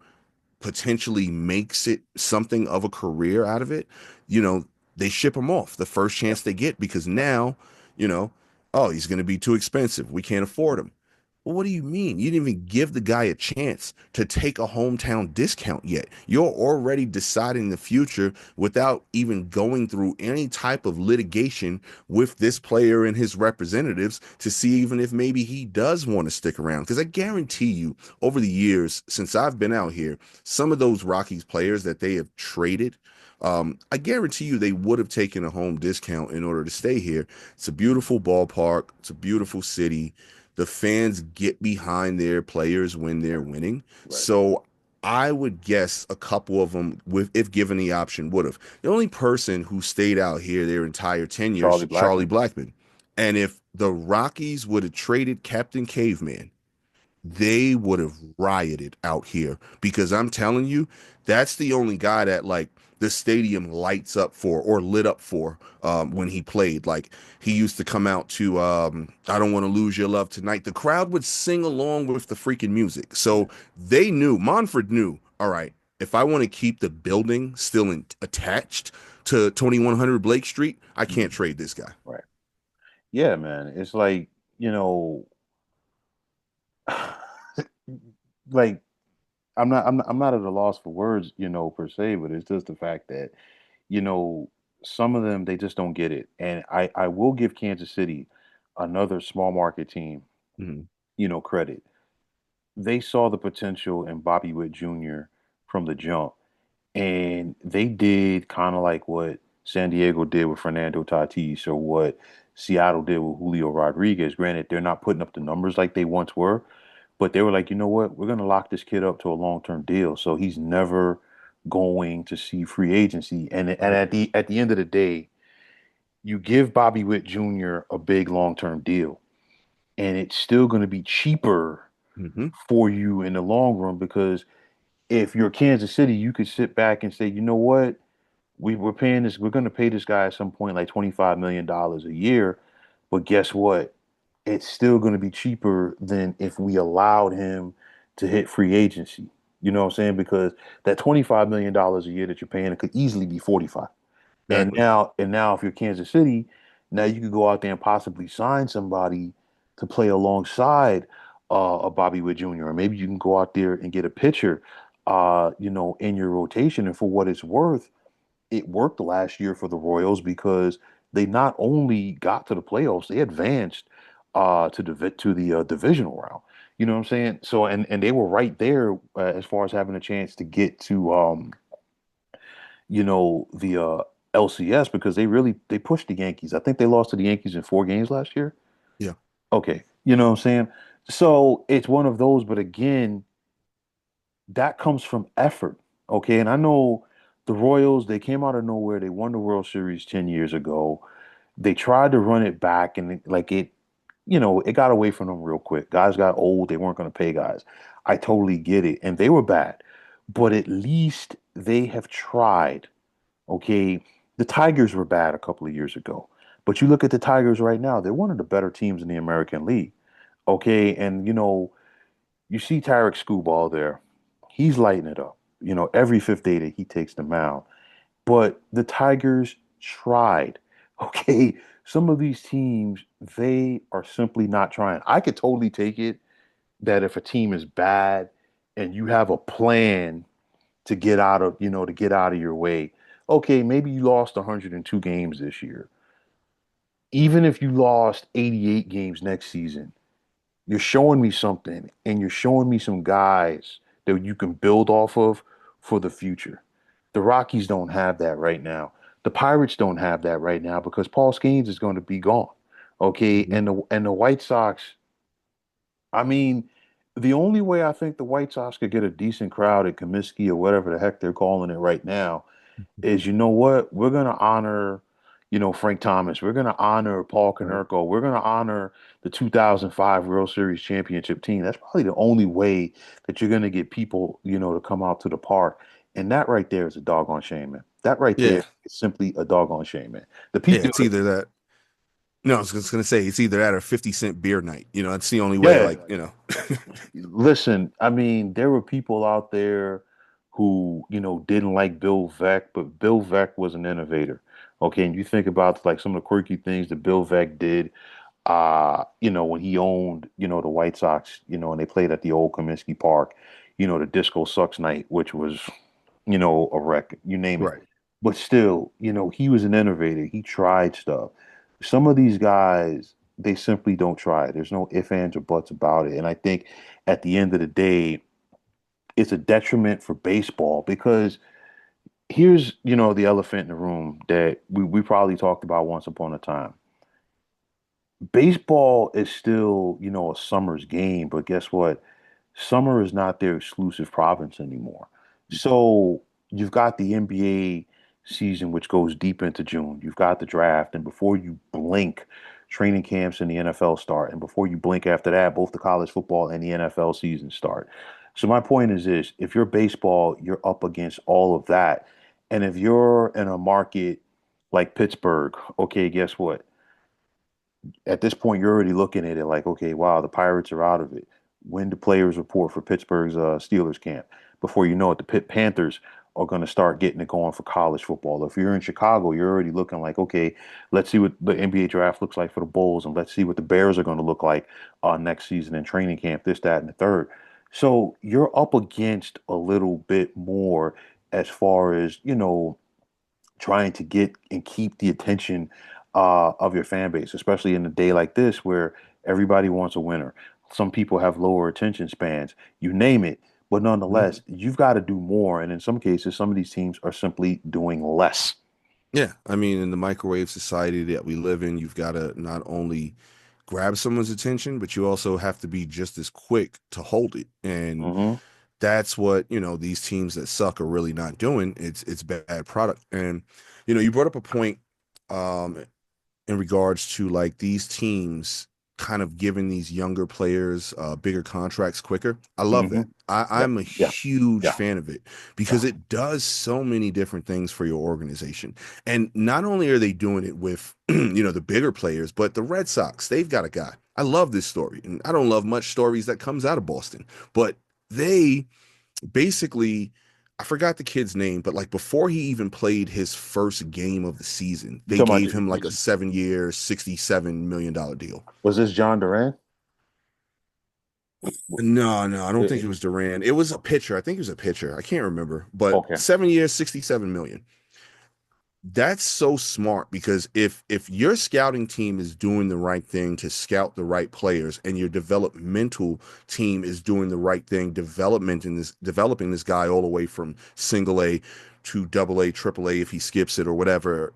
potentially makes it something of a career out of it, you know, they ship him off the first Yep. chance they get because Yep. now, you know, oh, he's going to be too expensive. We can't afford him. Well, what do you mean? You didn't even give the guy a chance to take a hometown discount yet. You're already deciding the future without even going through any type of litigation with this player and his representatives to see even if maybe he does want to stick around. Because I guarantee you, over the years since I've been out here, some of those Rockies players that they have traded, I guarantee you they would have taken a home discount in order to stay here. It's a beautiful ballpark. It's a beautiful city. The fans get behind their players when they're winning. Right. So I would guess a couple of them, with if given the option, would have. The only person who stayed out here their entire tenure Charlie is Charlie Blackmon. Blackmon. And if the Rockies would have traded Captain Caveman, they would have rioted out here because I'm telling you, that's the only guy that like the stadium lights up for or lit up for when he played. Like he used to come out to I Don't Want to Lose Your Love Tonight. The crowd would sing along with the freaking music. Yeah. So they knew, Monfort knew, all right, if I want to keep the building still attached to 2100 Blake Street, I can't Mhm. trade this guy. Right. Yeah, man. It's like, you know, like I'm not at a loss for words, per se, but it's just the fact that, you know, some of them they just don't get it. And I will give Kansas City, another small market team, Mhm. credit. They saw the potential in Bobby Witt Jr. from the jump, and they did kind of like what San Diego did with Fernando Tatis or what Seattle did with Julio Rodriguez. Granted, they're not putting up the numbers like they once were, but they were like, you know what? We're going to lock this kid up to a long-term deal, so he's never going to see free agency. And Right. at the end of the day, you give Bobby Witt Jr. a big long-term deal, and it's still going to be cheaper Hmm. for you in the long run because if you're Kansas City, you could sit back and say, you know what? We're paying this, we're going to pay this guy at some point like $25 million a year. But guess what? It's still going to be cheaper than if we allowed him to hit free agency. You know what I'm saying? Because that $25 million a year that you're paying, it could easily be 45. And Exactly. now if you're Kansas City, now you could go out there and possibly sign somebody to play alongside a Bobby Witt Jr. Or maybe you can go out there and get a pitcher, in your rotation. And for what it's worth, it worked last year for the Royals because they not only got to the playoffs, they advanced to the divisional round. You know what I'm saying? So and they were right there as far as having a chance to get to the LCS because they pushed the Yankees. I think they lost to the Yankees in 4 games last year. Yeah. Okay, you know what I'm saying? So it's one of those, but again, that comes from effort. Okay, and I know the Royals, they came out of nowhere. They won the World Series 10 years ago. They tried to run it back and it got away from them real quick. Guys got old, they weren't going to pay guys. I totally get it. And they were bad. But at least they have tried. Okay, the Tigers were bad a couple of years ago, but you look at the Tigers right now, they're one of the better teams in the American League. Okay, and you see Tarek Skubal there. He's lighting it up. Every fifth day that he takes the mound. But the Tigers tried. Okay, some of these teams, they are simply not trying. I could totally take it that if a team is bad and you have a plan to get out of your way. Okay, maybe you lost 102 games this year. even if you lost 88 games next season, you're showing me something, and you're showing me some guys that you can build off of for the future. The Rockies don't have that right now. The Pirates don't have that right now because Paul Skeens is going to be gone. Okay, Mhm. and the White Sox, I mean, the only way I think the White Sox could get a decent crowd at Comiskey or whatever the heck they're calling it right now is, you know what? We're gonna honor, Frank Thomas. We're gonna honor Paul Right. Konerko. We're gonna honor the 2005 World Series championship team. That's probably the only way that you're gonna get people, to come out to the park. And that right there is a doggone shame, man. That right there Yeah. is simply a doggone shame, man. The Yeah. people, It's either that. No, I was just gonna say it's either that or 50 cent beer night. That's the only way. yeah. Like. Listen, I mean, there were people out there who, didn't like Bill Veeck, but Bill Veeck was an innovator. Okay, and you think about like some of the quirky things that Bill Veeck did, when he owned, the White Sox, and they played at the old Comiskey Park, the Disco Sucks night, which was, a wreck, you name it. Right. But still, he was an innovator. He tried stuff. Some of these guys, they simply don't try. There's no ifs, ands, or buts about it. And I think at the end of the day, it's a detriment for baseball because here's, the elephant in the room that we probably talked about once upon a time. Baseball is still, a summer's game, but guess what? Summer is not their exclusive province anymore. So you've got the NBA season, which goes deep into June. You've got the draft, and before you blink, training camps in the NFL start. And before you blink after that, both the college football and the NFL season start. So my point is this, if you're baseball, you're up against all of that. And if you're in a market like Pittsburgh, okay, guess what? At this point, you're already looking at it like, okay, wow, the Pirates are out of it. When do players report for Pittsburgh's Steelers camp? Before you know it, the Pitt Panthers are going to start getting it going for college football. If you're in Chicago, you're already looking like, okay, let's see what the NBA draft looks like for the Bulls, and let's see what the Bears are going to look like next season in training camp, this, that, and the third. So you're up against a little bit more as far as, trying to get and keep the attention of your fan base, especially in a day like this where everybody wants a winner. Some people have lower attention spans, you name it. But nonetheless, you've got to do more. And in some cases, some of these teams are simply doing less. Yeah, I mean, in the microwave society that we live in, you've got to not only grab someone's attention, but you also have to be just as quick to hold it. And Hmm. that's what, these teams that suck are really not doing. It's bad product. And you brought up a point um in regards to like these teams kind of giving these younger players bigger contracts quicker. I love Hmm. that. Yep. I'm a Yeah. huge Yeah. fan of it Yeah. because it does so many different things for your organization. And not only are they doing it with, the bigger players, but the Red Sox, they've got a guy. I love this story. And I don't love much stories that comes out of Boston, but they basically, I forgot the kid's name, but like before he even played his first game of the season, You they talking gave about, him like a 7 year, $67 million deal. was this John Duran? No, no, I don't think Eh, it was Duran. It was a pitcher. I think it was a pitcher. I can't remember, but okay. 7 years, 67 million. That's so smart because if your scouting team is doing the right thing to scout the right players and your developmental team is doing the right thing developing this guy all the way from single A to double A, triple A if he skips it or whatever,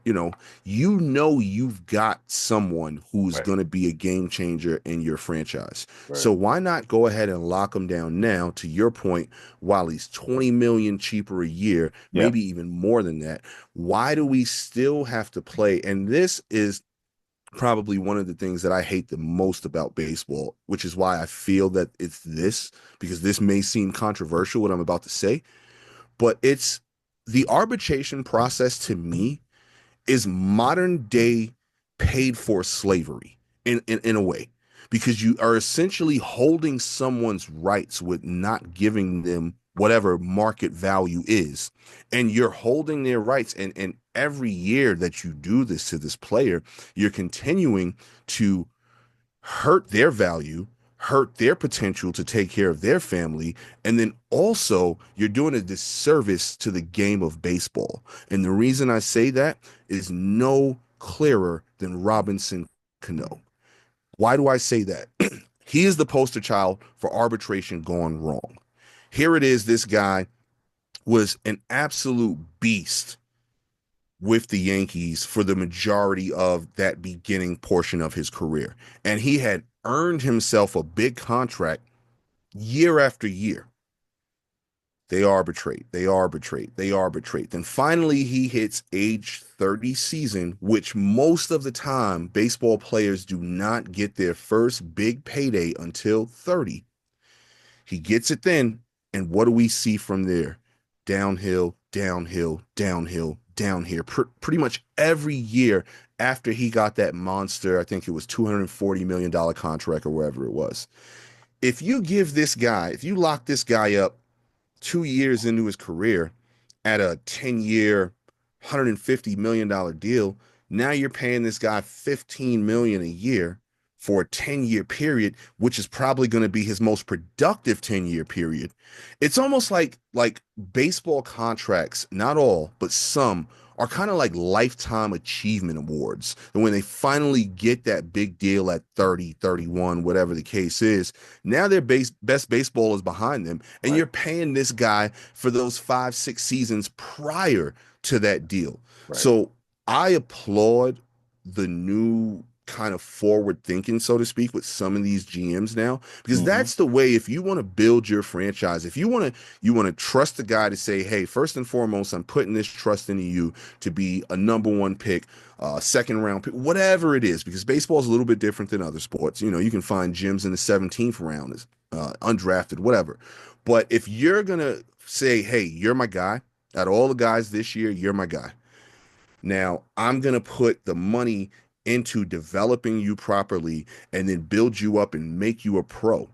you've got someone who's Right. going to be a game changer in your franchise. Right. So why not go ahead and lock him down now, to your point, while he's 20 million cheaper a year, Yeah. maybe even more than that. Why do we still have to play? And this is probably one of the things that I hate the most about baseball, which is why I feel that it's this, because this may seem controversial, what I'm about to say, but it's the arbitration process to me is modern day paid for slavery in a way, because you are essentially holding someone's rights with not giving them whatever market value is, and you're holding their rights, and every year that you do this to this player, you're continuing to hurt their value, hurt their potential to take care of their family, and then also you're doing a disservice to the game of baseball. And the reason I say that is no clearer than Robinson Cano. Why do I say that? He is the poster child for arbitration gone wrong. Here it is, this guy was an absolute beast with the Yankees for the majority of that beginning portion of his career. And he had earned himself a big contract year after year. They arbitrate, they arbitrate, they arbitrate. Then finally he hits age 30 season, which most of the time baseball players do not get their first big payday until 30. He gets it then, and what do we see from there? Downhill, downhill, downhill, downhill. Pretty much every year after he got that monster, I think it was $240 million contract or wherever it was. If you give this guy, if you lock this guy up 2 years into his career at a 10-year, $150 million deal, now you're paying this guy $15 million a year for a 10-year period, which is probably going to be his most productive 10-year period. It's almost like baseball contracts, not all, but some are kind of like lifetime achievement awards. And when they finally get that big deal at 30, 31, whatever the case is, now their best baseball is behind them. And Right. you're paying this guy for those 5, 6 seasons prior to that deal. Right. So I applaud the new kind of forward thinking, so to speak, with some of these GMs now, because Hmm. that's the way. If you want to build your franchise, if you want to trust the guy to say, hey, first and foremost, I'm putting this trust into you to be a number one pick, second round pick, whatever it is, because baseball is a little bit different than other sports. You can find gyms in the 17th round, as undrafted, whatever. But if you're gonna say, hey, you're my guy, out of all the guys this year, you're my guy. Now, I'm going to put the money into developing you properly and then build you up and make you a pro.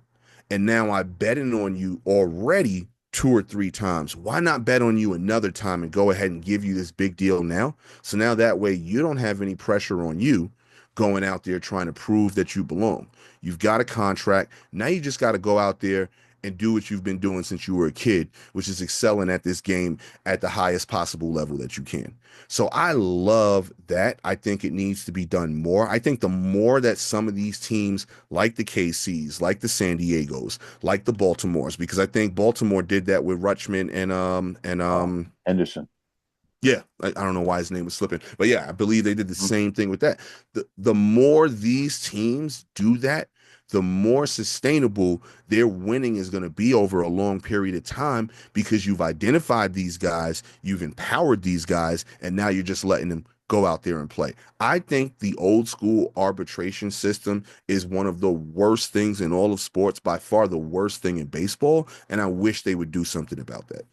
And now I betting on you already 2 or 3 times. Why not bet on you another time and go ahead and give you this big deal now? So now that way you don't have any pressure on you going out there trying to prove that you belong. You've got a contract. Now you just got to go out there and do what you've been doing since you were a kid, which is excelling at this game at the highest possible level that you can. So I love that. I think it needs to be done more. I think the more that some of these teams, like the KCs, like the San Diegos, like the Baltimores, because I think Baltimore did that with Rutschman and Henderson. yeah, I don't know why his name was slipping, but yeah, I believe they did the Mhm. same thing with that. The more these teams do that, the more sustainable their winning is going to be over a long period of time because you've identified these guys, you've empowered these guys, and now you're just letting them go out there and play. I think the old school arbitration system is one of the worst things in all of sports, by far the worst thing in baseball, and I wish they would do something about that.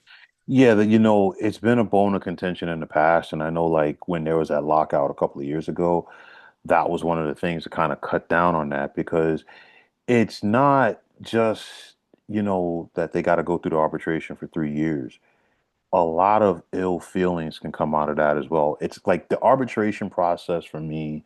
Yeah, it's been a bone of contention in the past, and I know like when there was that lockout a couple of years ago, that was one of the things to kind of cut down on that because it's not just, that they got to go through the arbitration for 3 years. A lot of ill feelings can come out of that as well. It's like the arbitration process for me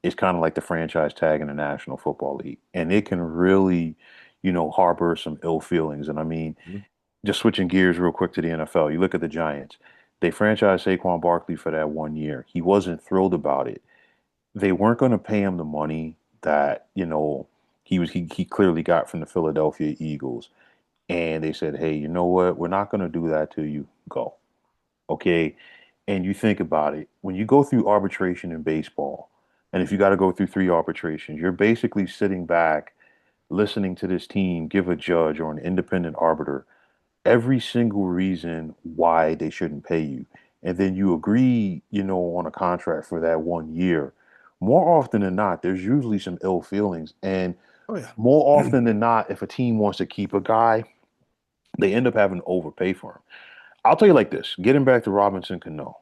is kind of like the franchise tag in the National Football League, and it can really, harbor some ill feelings. And I mean, Mhm. just switching gears real quick to the NFL, you look at the Giants. They franchised Saquon Barkley for that 1 year. He wasn't thrilled about it. They weren't going to pay him the money that, he clearly got from the Philadelphia Eagles. And they said, hey, you know what? We're not going to do that to you. Go. Okay. And you think about it, when you go through arbitration in baseball, and if you got to go through 3 arbitrations, you're basically sitting back listening to this team give a judge or an independent arbiter every single reason why they shouldn't pay you. And then you agree, on a contract for that 1 year. More often than not, there's usually some ill feelings. And Oh yeah. more often than not, if a team wants to keep a guy, they end up having to overpay for him. I'll tell you like this, getting back to Robinson Cano.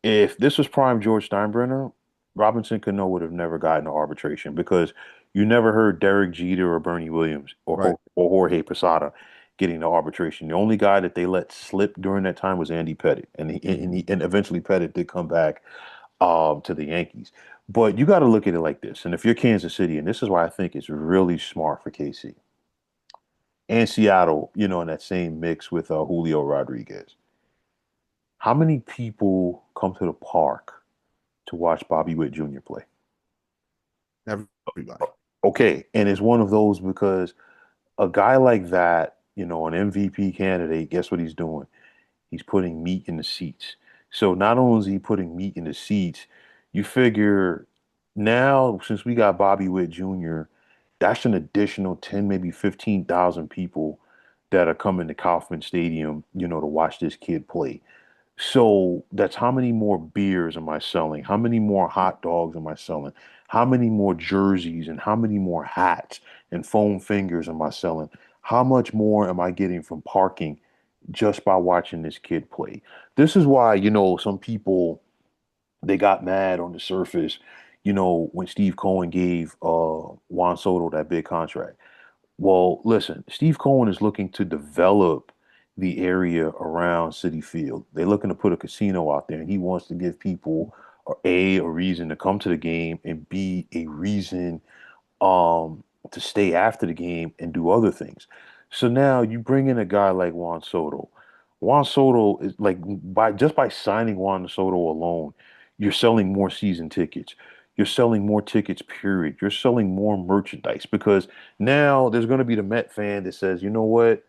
If this was prime George Steinbrenner, Robinson Cano would have never gotten to arbitration because you never heard Derek Jeter or Bernie Williams Right. or Jorge Posada getting to arbitration. The only guy that they let slip during that time was Andy Pettit, and eventually Pettit did come back to the Yankees. But you got to look at it like this, and if you're Kansas City, and this is why I think it's really smart for KC and Seattle, in that same mix with Julio Rodriguez. How many people come to the park to watch Bobby Witt Jr. play. Everybody. Okay, and it's one of those because a guy like that, an MVP candidate, guess what he's doing? He's putting meat in the seats. So not only is he putting meat in the seats, you figure now since we got Bobby Witt Jr., that's an additional 10, maybe 15,000 people that are coming to Kauffman Stadium, to watch this kid play. So that's how many more beers am I selling? How many more hot dogs am I selling? How many more jerseys and how many more hats and foam fingers am I selling? How much more am I getting from parking just by watching this kid play? This is why, some people they got mad on the surface, when Steve Cohen gave Juan Soto that big contract. Well, listen, Steve Cohen is looking to develop the area around Citi Field. They're looking to put a casino out there, and he wants to give people a reason to come to the game and b a reason to stay after the game and do other things. So now you bring in a guy like Juan Soto. Juan Soto is like by signing Juan Soto alone, you're selling more season tickets. You're selling more tickets, period. You're selling more merchandise because now there's going to be the Met fan that says, you know what?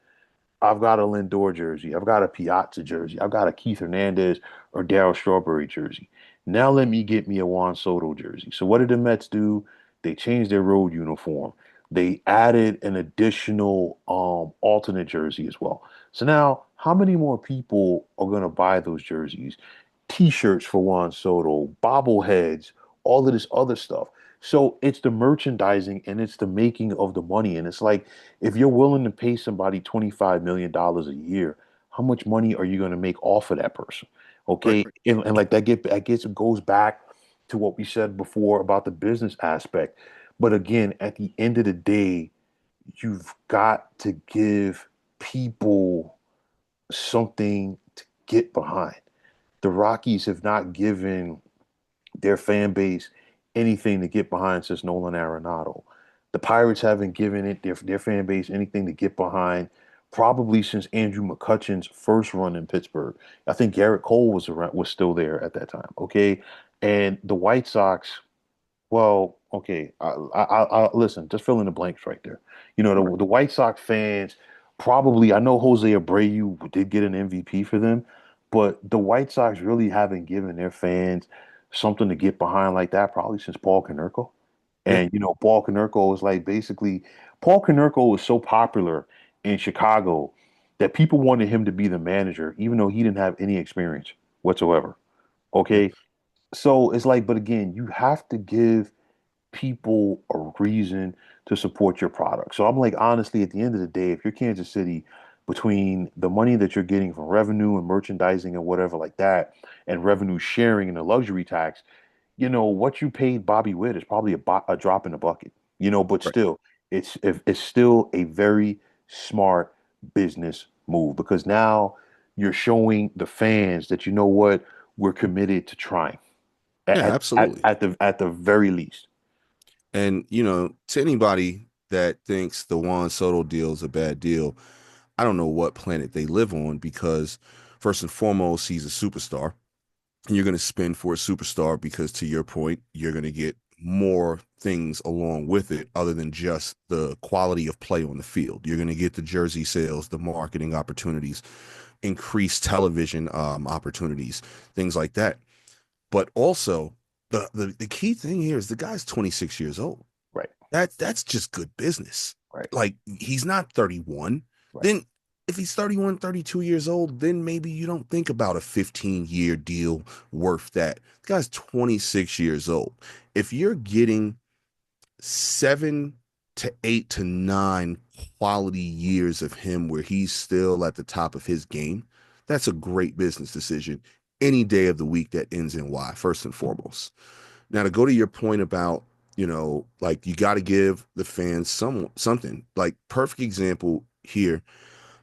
I've got a Lindor jersey. I've got a Piazza jersey. I've got a Keith Hernandez or Darryl Strawberry jersey. Now let me get me a Juan Soto jersey. So what did the Mets do? They changed their road uniform. They added an additional alternate jersey as well. So now, how many more people are going to buy those jerseys? T-shirts for Juan Soto, bobbleheads, all of this other stuff. So it's the merchandising and it's the making of the money. And it's like if you're willing to pay somebody $25 million a year, how much money are you going to make off of that person? Right. Okay. And like that gets goes back to what we said before about the business aspect. But again, at the end of the day, you've got to give people something to get behind. The Rockies have not given their fan base anything to get behind since Nolan Arenado. The Pirates haven't given it their fan base anything to get behind probably since Andrew McCutchen's first run in Pittsburgh. I think Garrett Cole was still there at that time. Okay, and the White Sox, well, okay. Listen. Just fill in the blanks right there. Right. The White Sox fans probably. I know Jose Abreu did get an MVP for them, but the White Sox really haven't given their fans something to get behind like that probably since Paul Konerko. Yeah. And Paul Konerko was like basically Paul Konerko was so popular in Chicago that people wanted him to be the manager, even though he didn't have any experience whatsoever. Yeah. Okay, so it's like, but again, you have to give people a reason to support your product. So I'm like, honestly, at the end of the day, if you're Kansas City, between the money that you're getting from revenue and merchandising and whatever like that, and revenue sharing and the luxury tax, what you paid Bobby Witt is probably a drop in the bucket. But Right. still, it's still a very smart business move because now you're showing the fans that you know what we're committed to trying Yeah, absolutely. at the very least. And to anybody that thinks the Juan Soto deal is a bad deal, I don't know what planet they live on because first and foremost, he's a superstar. And you're going to spend for a superstar because to your point, you're going to get more things along with it other than just the quality of play on the field. You're going to get the jersey sales, the marketing opportunities, increased television opportunities, things like that. But also the key thing here is the guy's 26 years old. Right, That's just good business. right, Like he's not 31. right. Then if he's 31, 32 years old, then maybe you don't think about a 15-year deal worth that. The guy's 26 years old. If you're getting 7 to 8 to 9 quality years of him where he's still at the top of his game, that's a great business decision any day of the week that ends in Y, first and foremost. Now, to go to your point about, like you got to give the fans something. Like perfect example here.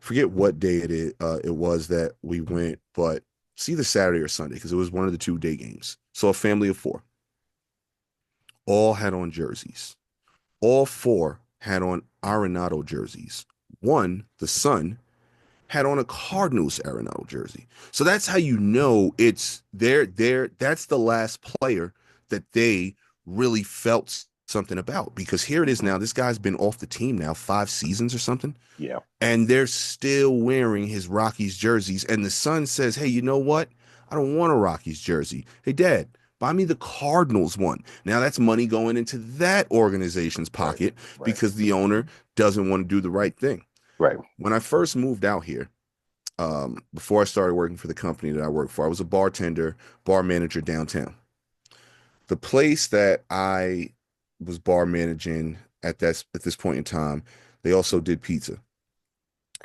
Forget what day it was that we went, but see the Saturday or Sunday because it was one of the 2 day games. So a family of 4 all had on jerseys. All 4 had on Arenado jerseys. One, the son, had on a Cardinals Arenado jersey. So that's how you know it's there. That's the last player that they really felt something about, because here it is now. This guy's been off the team now 5 seasons or something, Yeah. and they're still wearing his Rockies jerseys. And the son says, "Hey, you know what? I don't want a Rockies jersey. Hey, Dad, buy me the Cardinals one." Now that's money going into that organization's Right. pocket Right. because the owner doesn't want to do the right thing. Right. When I first moved out here, before I started working for the company that I work for, I was a bartender, bar manager downtown. The place that I was bar managing at this point in time, they also did pizza.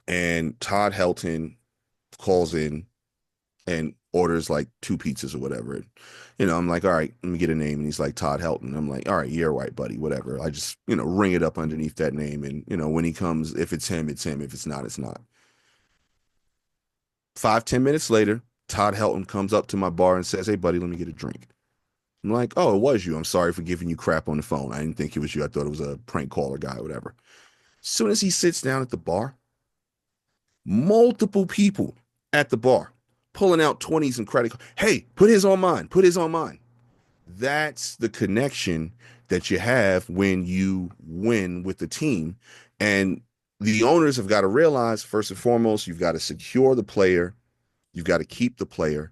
And Todd Helton calls in and orders like 2 pizzas or whatever. And, I'm like, all right, let me get a name. And he's like, Todd Helton. I'm like, all right, you're right, buddy, whatever. I just, ring it up underneath that name. And, when he comes, if it's him, it's him. If it's not, it's not. 5, 10 minutes later, Todd Helton comes up to my bar and says, "Hey, buddy, let me get a drink." I'm like, "Oh, it was you. I'm sorry for giving you crap on the phone. I didn't think it was you. I thought it was a prank caller guy or whatever." As soon as he sits down at the bar, multiple people at the bar pulling out 20s and credit cards. "Hey, put his on mine. Put his on mine." That's the connection that you have when you win with the team. And the owners have got to realize, first and foremost, you've got to secure the player, you've got to keep the player,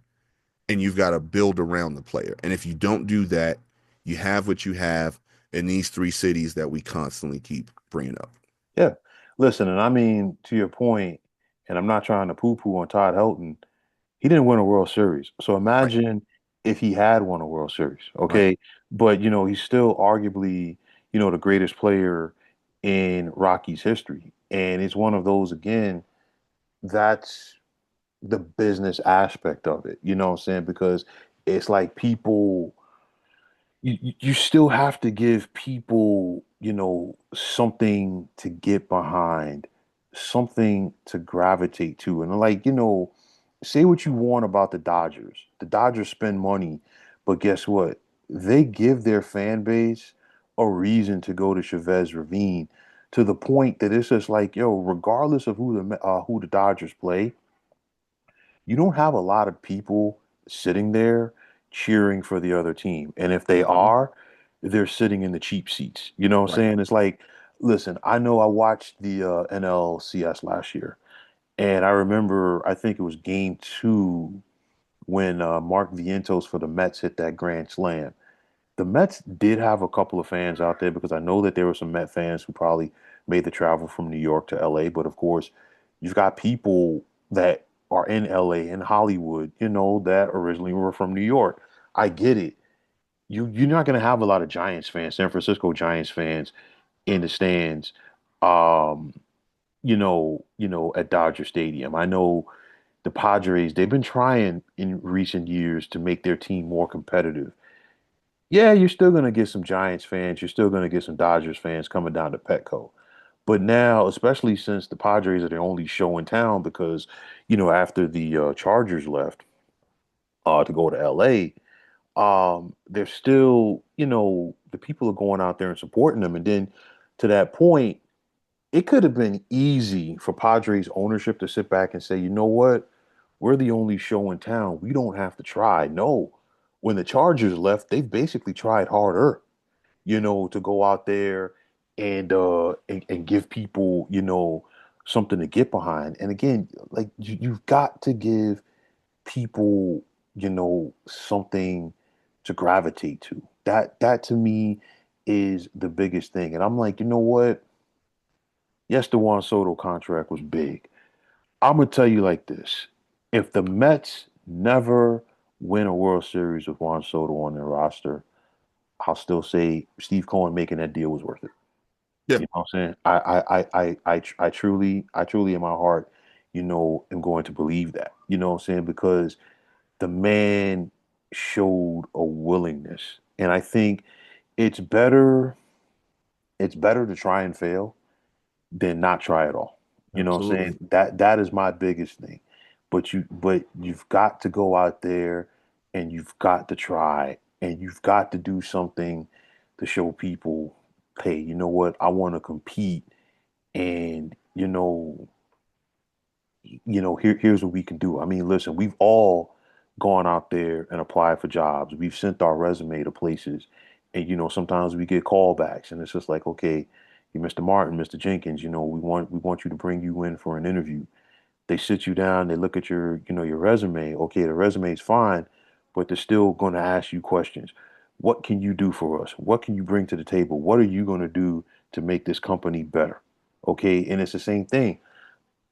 and you've got to build around the player. And if you don't do that, you have what you have in these 3 cities that we constantly keep bringing up. Yeah. Listen, and I mean, to your point, and I'm not trying to poo-poo on Todd Helton, he didn't win a World Series. So Right, imagine if he had won a World Series, right. okay? But, he's still arguably, the greatest player in Rockies history. And it's one of those, again, that's the business aspect of it. You know what I'm saying? Because it's like people you still have to give people, something to get behind, something to gravitate to. And like, say what you want about the Dodgers. The Dodgers spend money, but guess what? They give their fan base a reason to go to Chavez Ravine to the point that it's just like, yo, regardless of who the Dodgers play, you don't have a lot of people sitting there cheering for the other team. And if they Hmm. are, they're sitting in the cheap seats. You know what I'm Right. saying? It's like, listen, I know I watched the NLCS last year, and I remember, I think it was game 2 when Mark Vientos for the Mets hit that grand slam. The Mets did have a couple of fans out there because I know that there were some Met fans who probably made the travel from New York to LA. But of course, you've got people that are in LA and Hollywood, that originally were from New York. I get it. You're not going to have a lot of Giants fans, San Francisco Giants fans in the stands, um, at Dodger Stadium. I know the Padres, they've been trying in recent years to make their team more competitive. Yeah, you're still going to get some Giants fans. You're still going to get some Dodgers fans coming down to Petco. But now, especially since the Padres are the only show in town because, after the Chargers left to go to LA, they're still, the people are going out there and supporting them. And then to that point, it could have been easy for Padres ownership to sit back and say, you know what? We're the only show in town. We don't have to try. No. When the Chargers left, they've basically tried harder, to go out there and give people, something to get behind. And again, like you've got to give people, something to gravitate to. That to me is the biggest thing. And I'm like, you know what? Yes, the Juan Soto contract was big. I'm gonna tell you like this. If the Mets never win a World Series with Juan Soto on their roster, I'll still say Steve Cohen making that deal was worth it. Yeah, You know what I'm saying? I truly in my heart, am going to believe that. You know what I'm saying? Because the man showed a willingness. And I think it's better, it's better to try and fail than not try at all. You know what I'm absolutely. saying? That is my biggest thing. But you've got to go out there and you've got to try and you've got to do something to show people, hey, you know what? I want to compete and here's what we can do. I mean, listen, we've all gone out there and applied for jobs. We've sent our resume to places, and sometimes we get callbacks, and it's just like, okay, you Mr. Martin, Mr. Jenkins, we want you to bring you in for an interview. They sit you down, they look at your resume. Okay, the resume is fine, but they're still going to ask you questions. What can you do for us? What can you bring to the table? What are you going to do to make this company better? Okay, and it's the same thing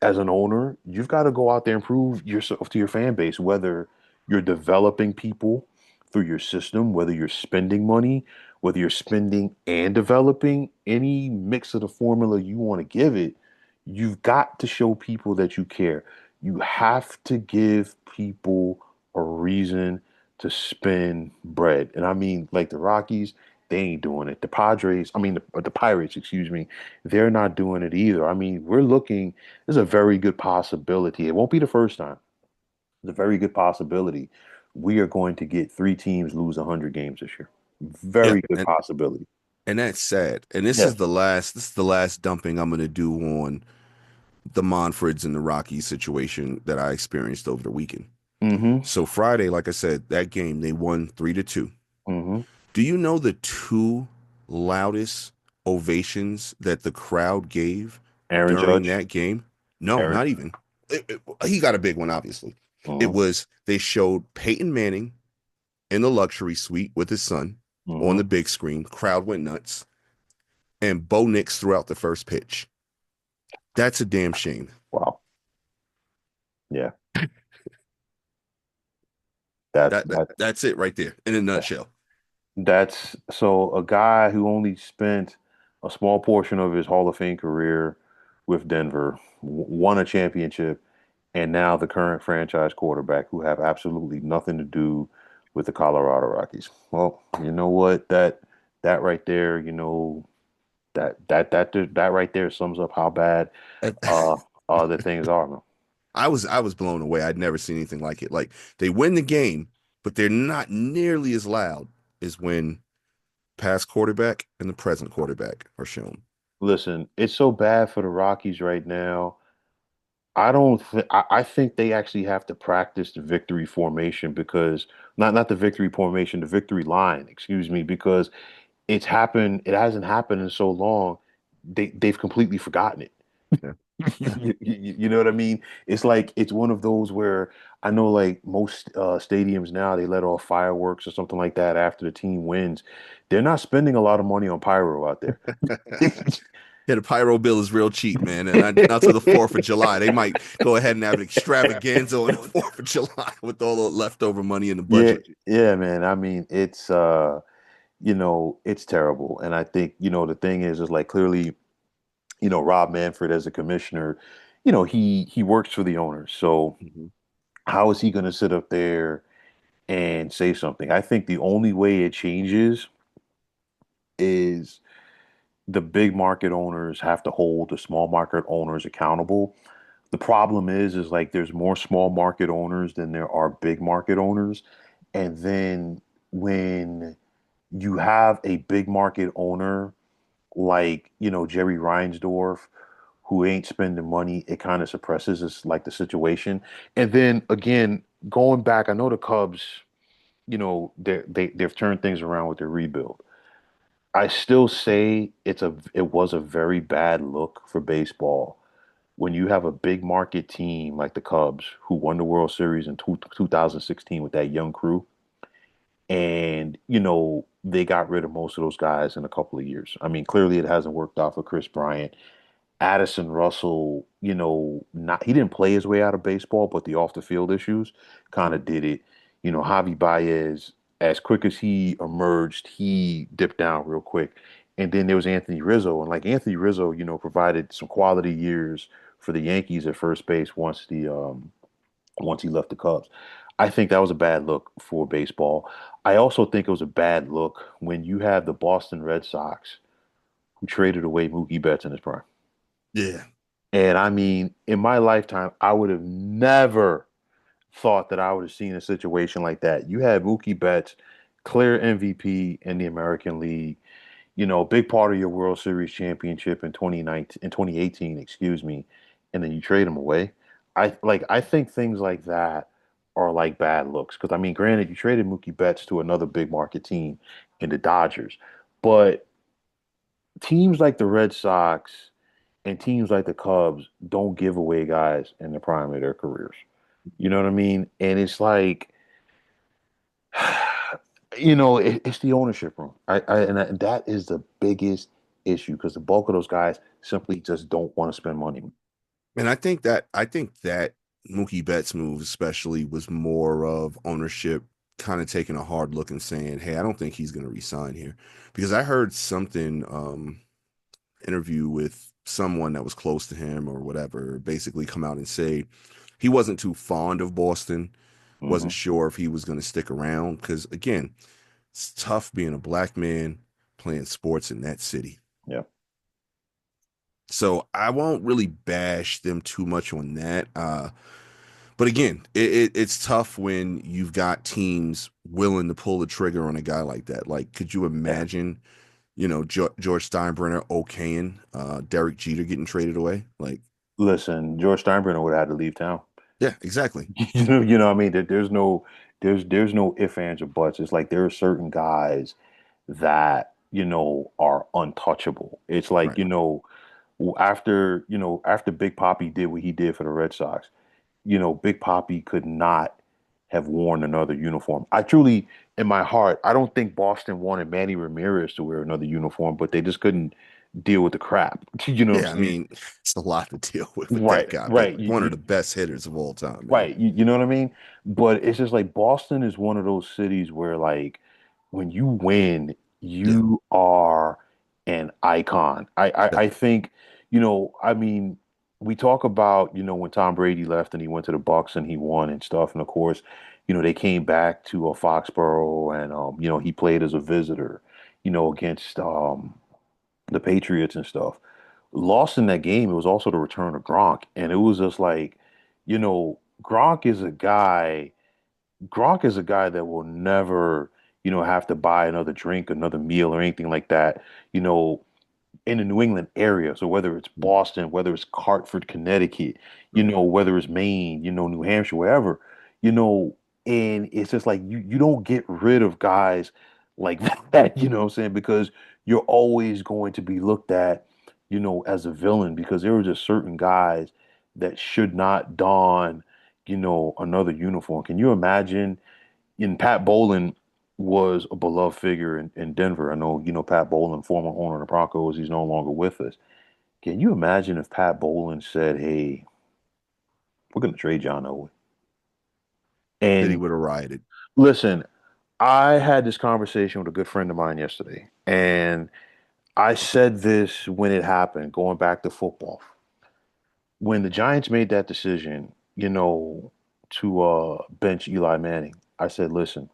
as an owner, you've got to go out there and prove yourself to your fan base, whether you're developing people through your system, whether you're spending money, whether you're spending and developing any mix of the formula you want to give it. You've got to show people that you care. You have to give people a reason to spend bread. And I mean, like the Rockies, they ain't doing it. The Padres, I mean, the Pirates, excuse me, they're not doing it either. I mean, we're looking, there's a very good possibility. It won't be the first time. There's a very good possibility we are going to get three teams lose 100 games this year. Yeah, Very good possibility. and that's sad. And Yes. this is the last dumping I'm gonna do on the Monfords and the Rockies situation that I experienced over the weekend. Mm-hmm. So Friday, like I said, that game they won 3-2. Mm-hmm. Do you know the two loudest ovations that the crowd gave Aaron during Judge. that game? No, Aaron. not even. He got a big one, obviously. It Mm-hmm. was they showed Peyton Manning in the luxury suite with his son on Mm-hmm. the big screen. Crowd went nuts. And Bo Nix threw out the first pitch. That's a damn shame. Wow. Yeah. That's that. That's it right there in a nutshell. That's so a guy who only spent a small portion of his Hall of Fame career with Denver, won a championship, and now the current franchise quarterback who have absolutely nothing to do with the Colorado Rockies. Well, you know what? That right there, that right there sums up how bad uh the things are, man. I was blown away. I'd never seen anything like it. Like they win the game, but they're not nearly as loud as when past quarterback and the present quarterback are shown. Listen, it's so bad for the Rockies right now. I think they actually have to practice the victory formation because not the victory formation, the victory line, excuse me, because it hasn't happened in so long. They've completely forgotten it. Yeah. You know what I mean? It's like it's one of those where I know like most stadiums now they let off fireworks or something like that after the team wins. They're not spending a lot of money on pyro out there. Yeah, the pyro bill is real cheap, man. And not to the 4th of July. They might go ahead and have an extravaganza on the 4th of July with all the leftover money in the Yeah, budget. yeah, man. I mean, it's terrible. And I think, the thing is like clearly, Rob Manfred as a commissioner, he works for the owners. So Mhm. how is he going to sit up there and say something? I think the only way it changes is the big market owners have to hold the small market owners accountable. The problem is like there's more small market owners than there are big market owners. And then when you have a big market owner like, Jerry Reinsdorf, who ain't spending money, it kind of suppresses this like the situation. And then again, going back, I know the Cubs, they've turned things around with their rebuild. I still say it was a very bad look for baseball when you have a big market team like the Cubs who won the World Series in 2016 with that young crew, and they got rid of most of those guys in a couple of years. I mean, clearly it hasn't worked out for Chris Bryant. Addison Russell, not he didn't play his way out of baseball, but the off the field issues kind of did it. Javi Baez, as quick as he emerged, he dipped down real quick. And then there was Anthony Rizzo, and like Anthony Rizzo, provided some quality years for the Yankees at first base once he left the Cubs. I think that was a bad look for baseball. I also think it was a bad look when you had the Boston Red Sox who traded away Mookie Betts in his prime. Yeah. And I mean, in my lifetime, I would have never thought that I would have seen a situation like that. You had Mookie Betts, clear MVP in the American League, big part of your World Series championship in 2019, in 2018, excuse me, and then you trade him away. I think things like that are like bad looks. Because I mean, granted, you traded Mookie Betts to another big market team in the Dodgers, but teams like the Red Sox and teams like the Cubs don't give away guys in the prime of their careers. You know what I mean? And it's like, it's the ownership room. That is the biggest issue because the bulk of those guys simply just don't want to spend money. And I think that Mookie Betts move especially was more of ownership kind of taking a hard look and saying, "Hey, I don't think he's going to resign here," because I heard something interview with someone that was close to him or whatever, basically come out and say he wasn't too fond of Boston, wasn't Hmm. sure if he was going to stick around because again, it's tough being a black man playing sports in that city. Yeah. So I won't really bash them too much on that. But again, it's tough when you've got teams willing to pull the trigger on a guy like that. Like, could you Yeah. imagine, George Steinbrenner okaying Derek Jeter getting traded away? Like, Listen, George Steinbrenner would have had to leave town. yeah, exactly. You know what I mean? There's no ifs, ands, or buts. It's like there are certain guys that, are untouchable. It's like, Right. after Big Poppy did what he did for the Red Sox, Big Poppy could not have worn another uniform. I truly, in my heart, I don't think Boston wanted Manny Ramirez to wear another uniform, but they just couldn't deal with the crap. You know what Yeah, I I'm saying? mean, it's a lot to deal with that Right, guy, but right. one of the best hitters of all time, man. Right. You know what I mean? But it's just like Boston is one of those cities where, like, when you win, Yeah, you are an icon. I definitely. think, I mean, we talk about, when Tom Brady left and he went to the Bucks and he won and stuff. And of course, they came back to Foxborough and, he played as a visitor, against the Patriots and stuff. Lost in that game, it was also the return of Gronk. And it was just like, Gronk is a guy that will never, have to buy another drink, another meal, or anything like that, you know, in the New England area. So whether it's Boston, whether it's Hartford, Connecticut, Right. whether it's Maine, New Hampshire, wherever, you know, and it's just like you don't get rid of guys like that, what I'm saying? Because you're always going to be looked at, as a villain because there were just certain guys that should not don, another uniform. Can you imagine? And Pat Bowlen was a beloved figure in Denver. I know, Pat Bowlen, former owner of the Broncos, he's no longer with us. Can you imagine if Pat Bowlen said, "Hey, we're going to trade John Elway"? City And would have rioted. listen, I had this conversation with a good friend of mine yesterday, and I said this when it happened, going back to football. When the Giants made that decision, to bench Eli Manning, I said, listen,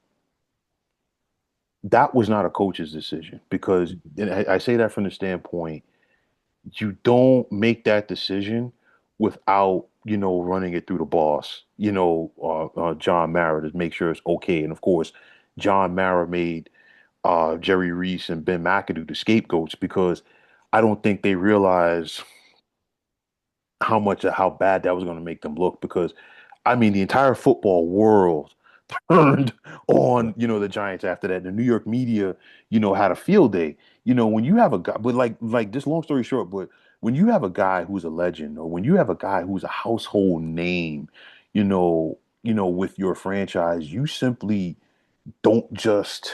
that was not a coach's decision because, and I say that from the standpoint, you don't make that decision without, running it through the boss, John Mara to make sure it's okay. And of course, John Mara made Jerry Reese and Ben McAdoo the scapegoats because I don't think they realized how bad that was going to make them look because I mean the entire football world turned on, Right. the Giants after that. The New York media, had a field day. When you have a guy, but like this long story short, but when you have a guy who's a legend, or when you have a guy who's a household name, with your franchise, you simply don't just,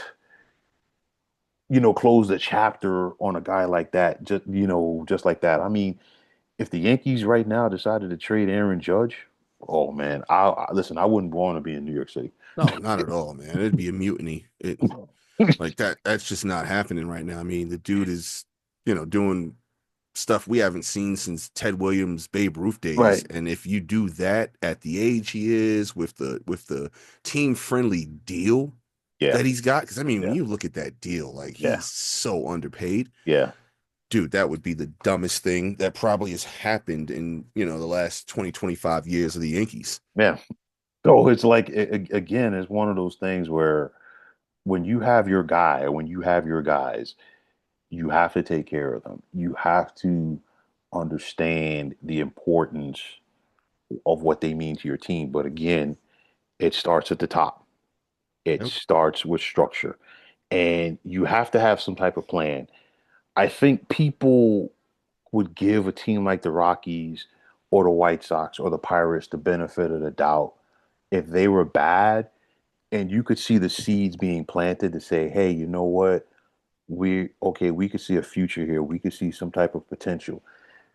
close the chapter on a guy like that, just like that. I mean, if the Yankees right now decided to trade Aaron Judge, oh man, listen, I wouldn't want to be in New York City. No, not at all, man. It'd be a mutiny. Like that's just not happening right now. I mean, the dude is, doing stuff we haven't seen since Ted Williams, Babe Ruth days. Right. And if you do that at the age he is with the team friendly deal Yeah. that he's got, because I mean, when Yeah. you look at that deal, like Yeah. he's so underpaid. Yeah. Dude, that would be the dumbest thing that probably has happened in, the last 20, 25 years of the Yankees. Yeah. So it's like again, it's one of those things where when you have your guy, or when you have your guys, you have to take care of them. You have to understand the importance of what they mean to your team. But again, it starts at the top. It Yep. starts with structure, and you have to have some type of plan. I think people would give a team like the Rockies or the White Sox or the Pirates the benefit of the doubt if they were bad and you could see the seeds being planted to say, hey, you know what? We could see a future here. We could see some type of potential.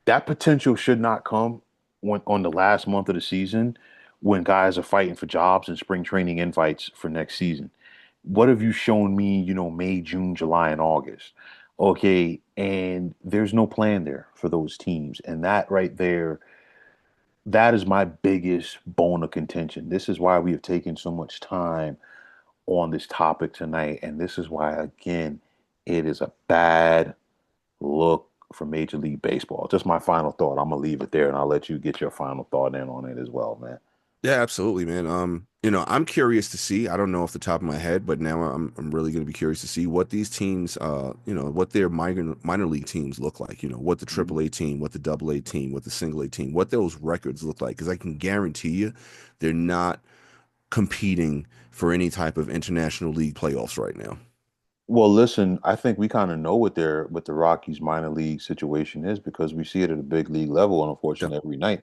That potential should not come when on the last month of the season when guys are fighting for jobs and spring training invites for next season. What have you shown me, May, June, July, and August? Okay, and there's no plan there for those teams. And that right there, that is my biggest bone of contention. This is why we have taken so much time on this topic tonight. And this is why, again, it is a bad look for Major League Baseball. Just my final thought. I'm gonna leave it there, and I'll let you get your final thought in on it as well, man. Yeah, absolutely, man. I'm curious to see. I don't know off the top of my head, but now I'm really going to be curious to see what these teams, what their minor league teams look like. What the Mhm. Triple A team, what the Double A team, what the Single A team, what those records look like. Because I can guarantee you, they're not competing for any type of international league playoffs right now. Well, listen, I think we kind of know what the Rockies minor league situation is because we see it at a big league level, Yeah, unfortunately, every night.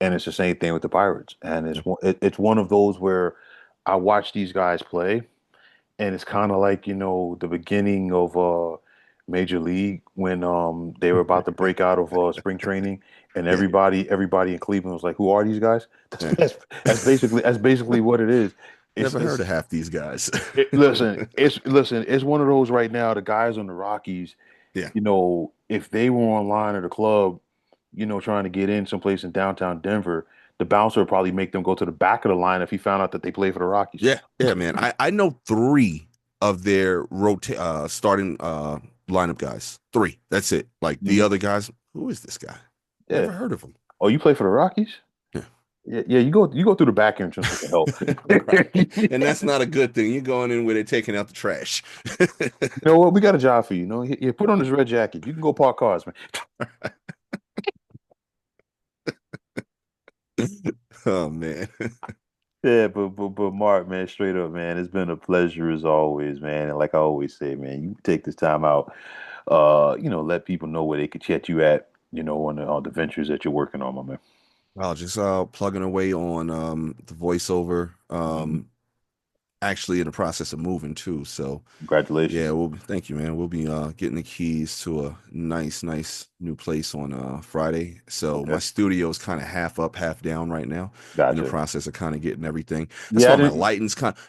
And it's the same thing with the Pirates. And yeah, it's one of those where I watch these guys play, and it's kind of like, the beginning of Major League when they were about to break out of spring training, and yeah, everybody in Cleveland was like, "Who are these guys?" That's yeah. that's, that's basically what it is. It's Never heard it's of half these guys. listen, it's one of those right now. The guys on the Rockies, Yeah. if they were online at a club, trying to get in someplace in downtown Denver, the bouncer would probably make them go to the back of the line if he found out that they play for the Rockies. Yeah, yeah, man. I know three of their starting lineup guys. Three. That's it. Like the Mhm. other guys, who is this guy? Yeah. Never heard of him. Oh, you play for the Rockies? Yeah. Yeah, yeah. You go through the back entrance with the help. Right. And that's not a good thing. You're going in where they're taking out the trash. You know what? We got a job for you. You put on this red jacket. You can go park cars, man. Oh man. Yeah, but Mark, man, straight up, man, it's been a pleasure as always, man. And like I always say, man, you take this time out, let people know where they could chat you at, on the ventures that you're working on, my man. I'll just plugging away on the voiceover. Mhm. Actually in the process of moving too. So yeah, Congratulations. thank you, man. We'll be getting the keys to a nice new place on Friday. So my Okay, studio is kind of half up, half down right now in the gotcha. process of kind of getting everything. That's Yeah, I why my didn't.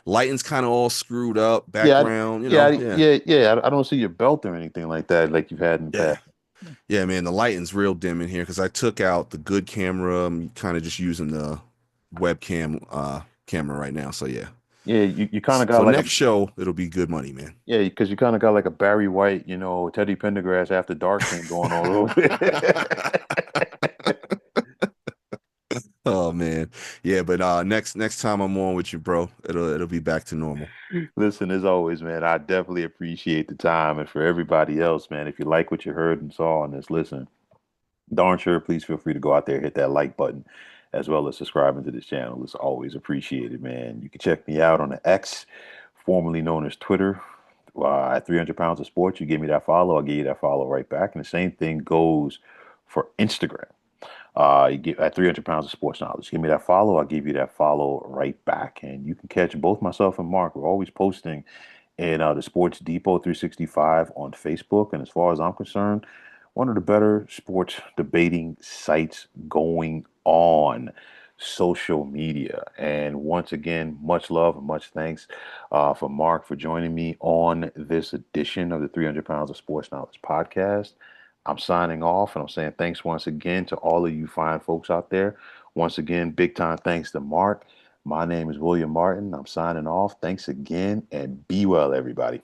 lighting's kind of all screwed up, Yeah, background, yeah. yeah. I don't see your belt or anything like that, like you've had in the Yeah. past. Yeah, man, the lighting's real dim in here because I took out the good camera. I'm kind of just using the webcam camera right now. So yeah. Yeah, you kind of got So like a next show, it'll be good money, man. yeah, because you kind of got like a Barry White, Teddy Pendergrass after dark thing going on a little bit. Oh man. Yeah, but next time I'm on with you, bro, it'll be back to normal. Listen, as always, man, I definitely appreciate the time. And for everybody else, man, if you like what you heard and saw on this, listen, darn sure, please feel free to go out there, hit that like button, as well as subscribing to this channel. It's always appreciated, man. You can check me out on the X, formerly known as Twitter, at 300 pounds of sports. You give me that follow, I'll give you that follow right back. And the same thing goes for Instagram. You get at 300 pounds of sports knowledge. Give me that follow. I'll give you that follow right back. And you can catch both myself and Mark. We're always posting in the Sports Depot 365 on Facebook. And as far as I'm concerned, one of the better sports debating sites going on social media. And once again, much love and much thanks for Mark for joining me on this edition of the 300 Pounds of Sports Knowledge podcast. I'm signing off and I'm saying thanks once again to all of you fine folks out there. Once again, big time thanks to Mark. My name is William Martin. I'm signing off. Thanks again and be well, everybody.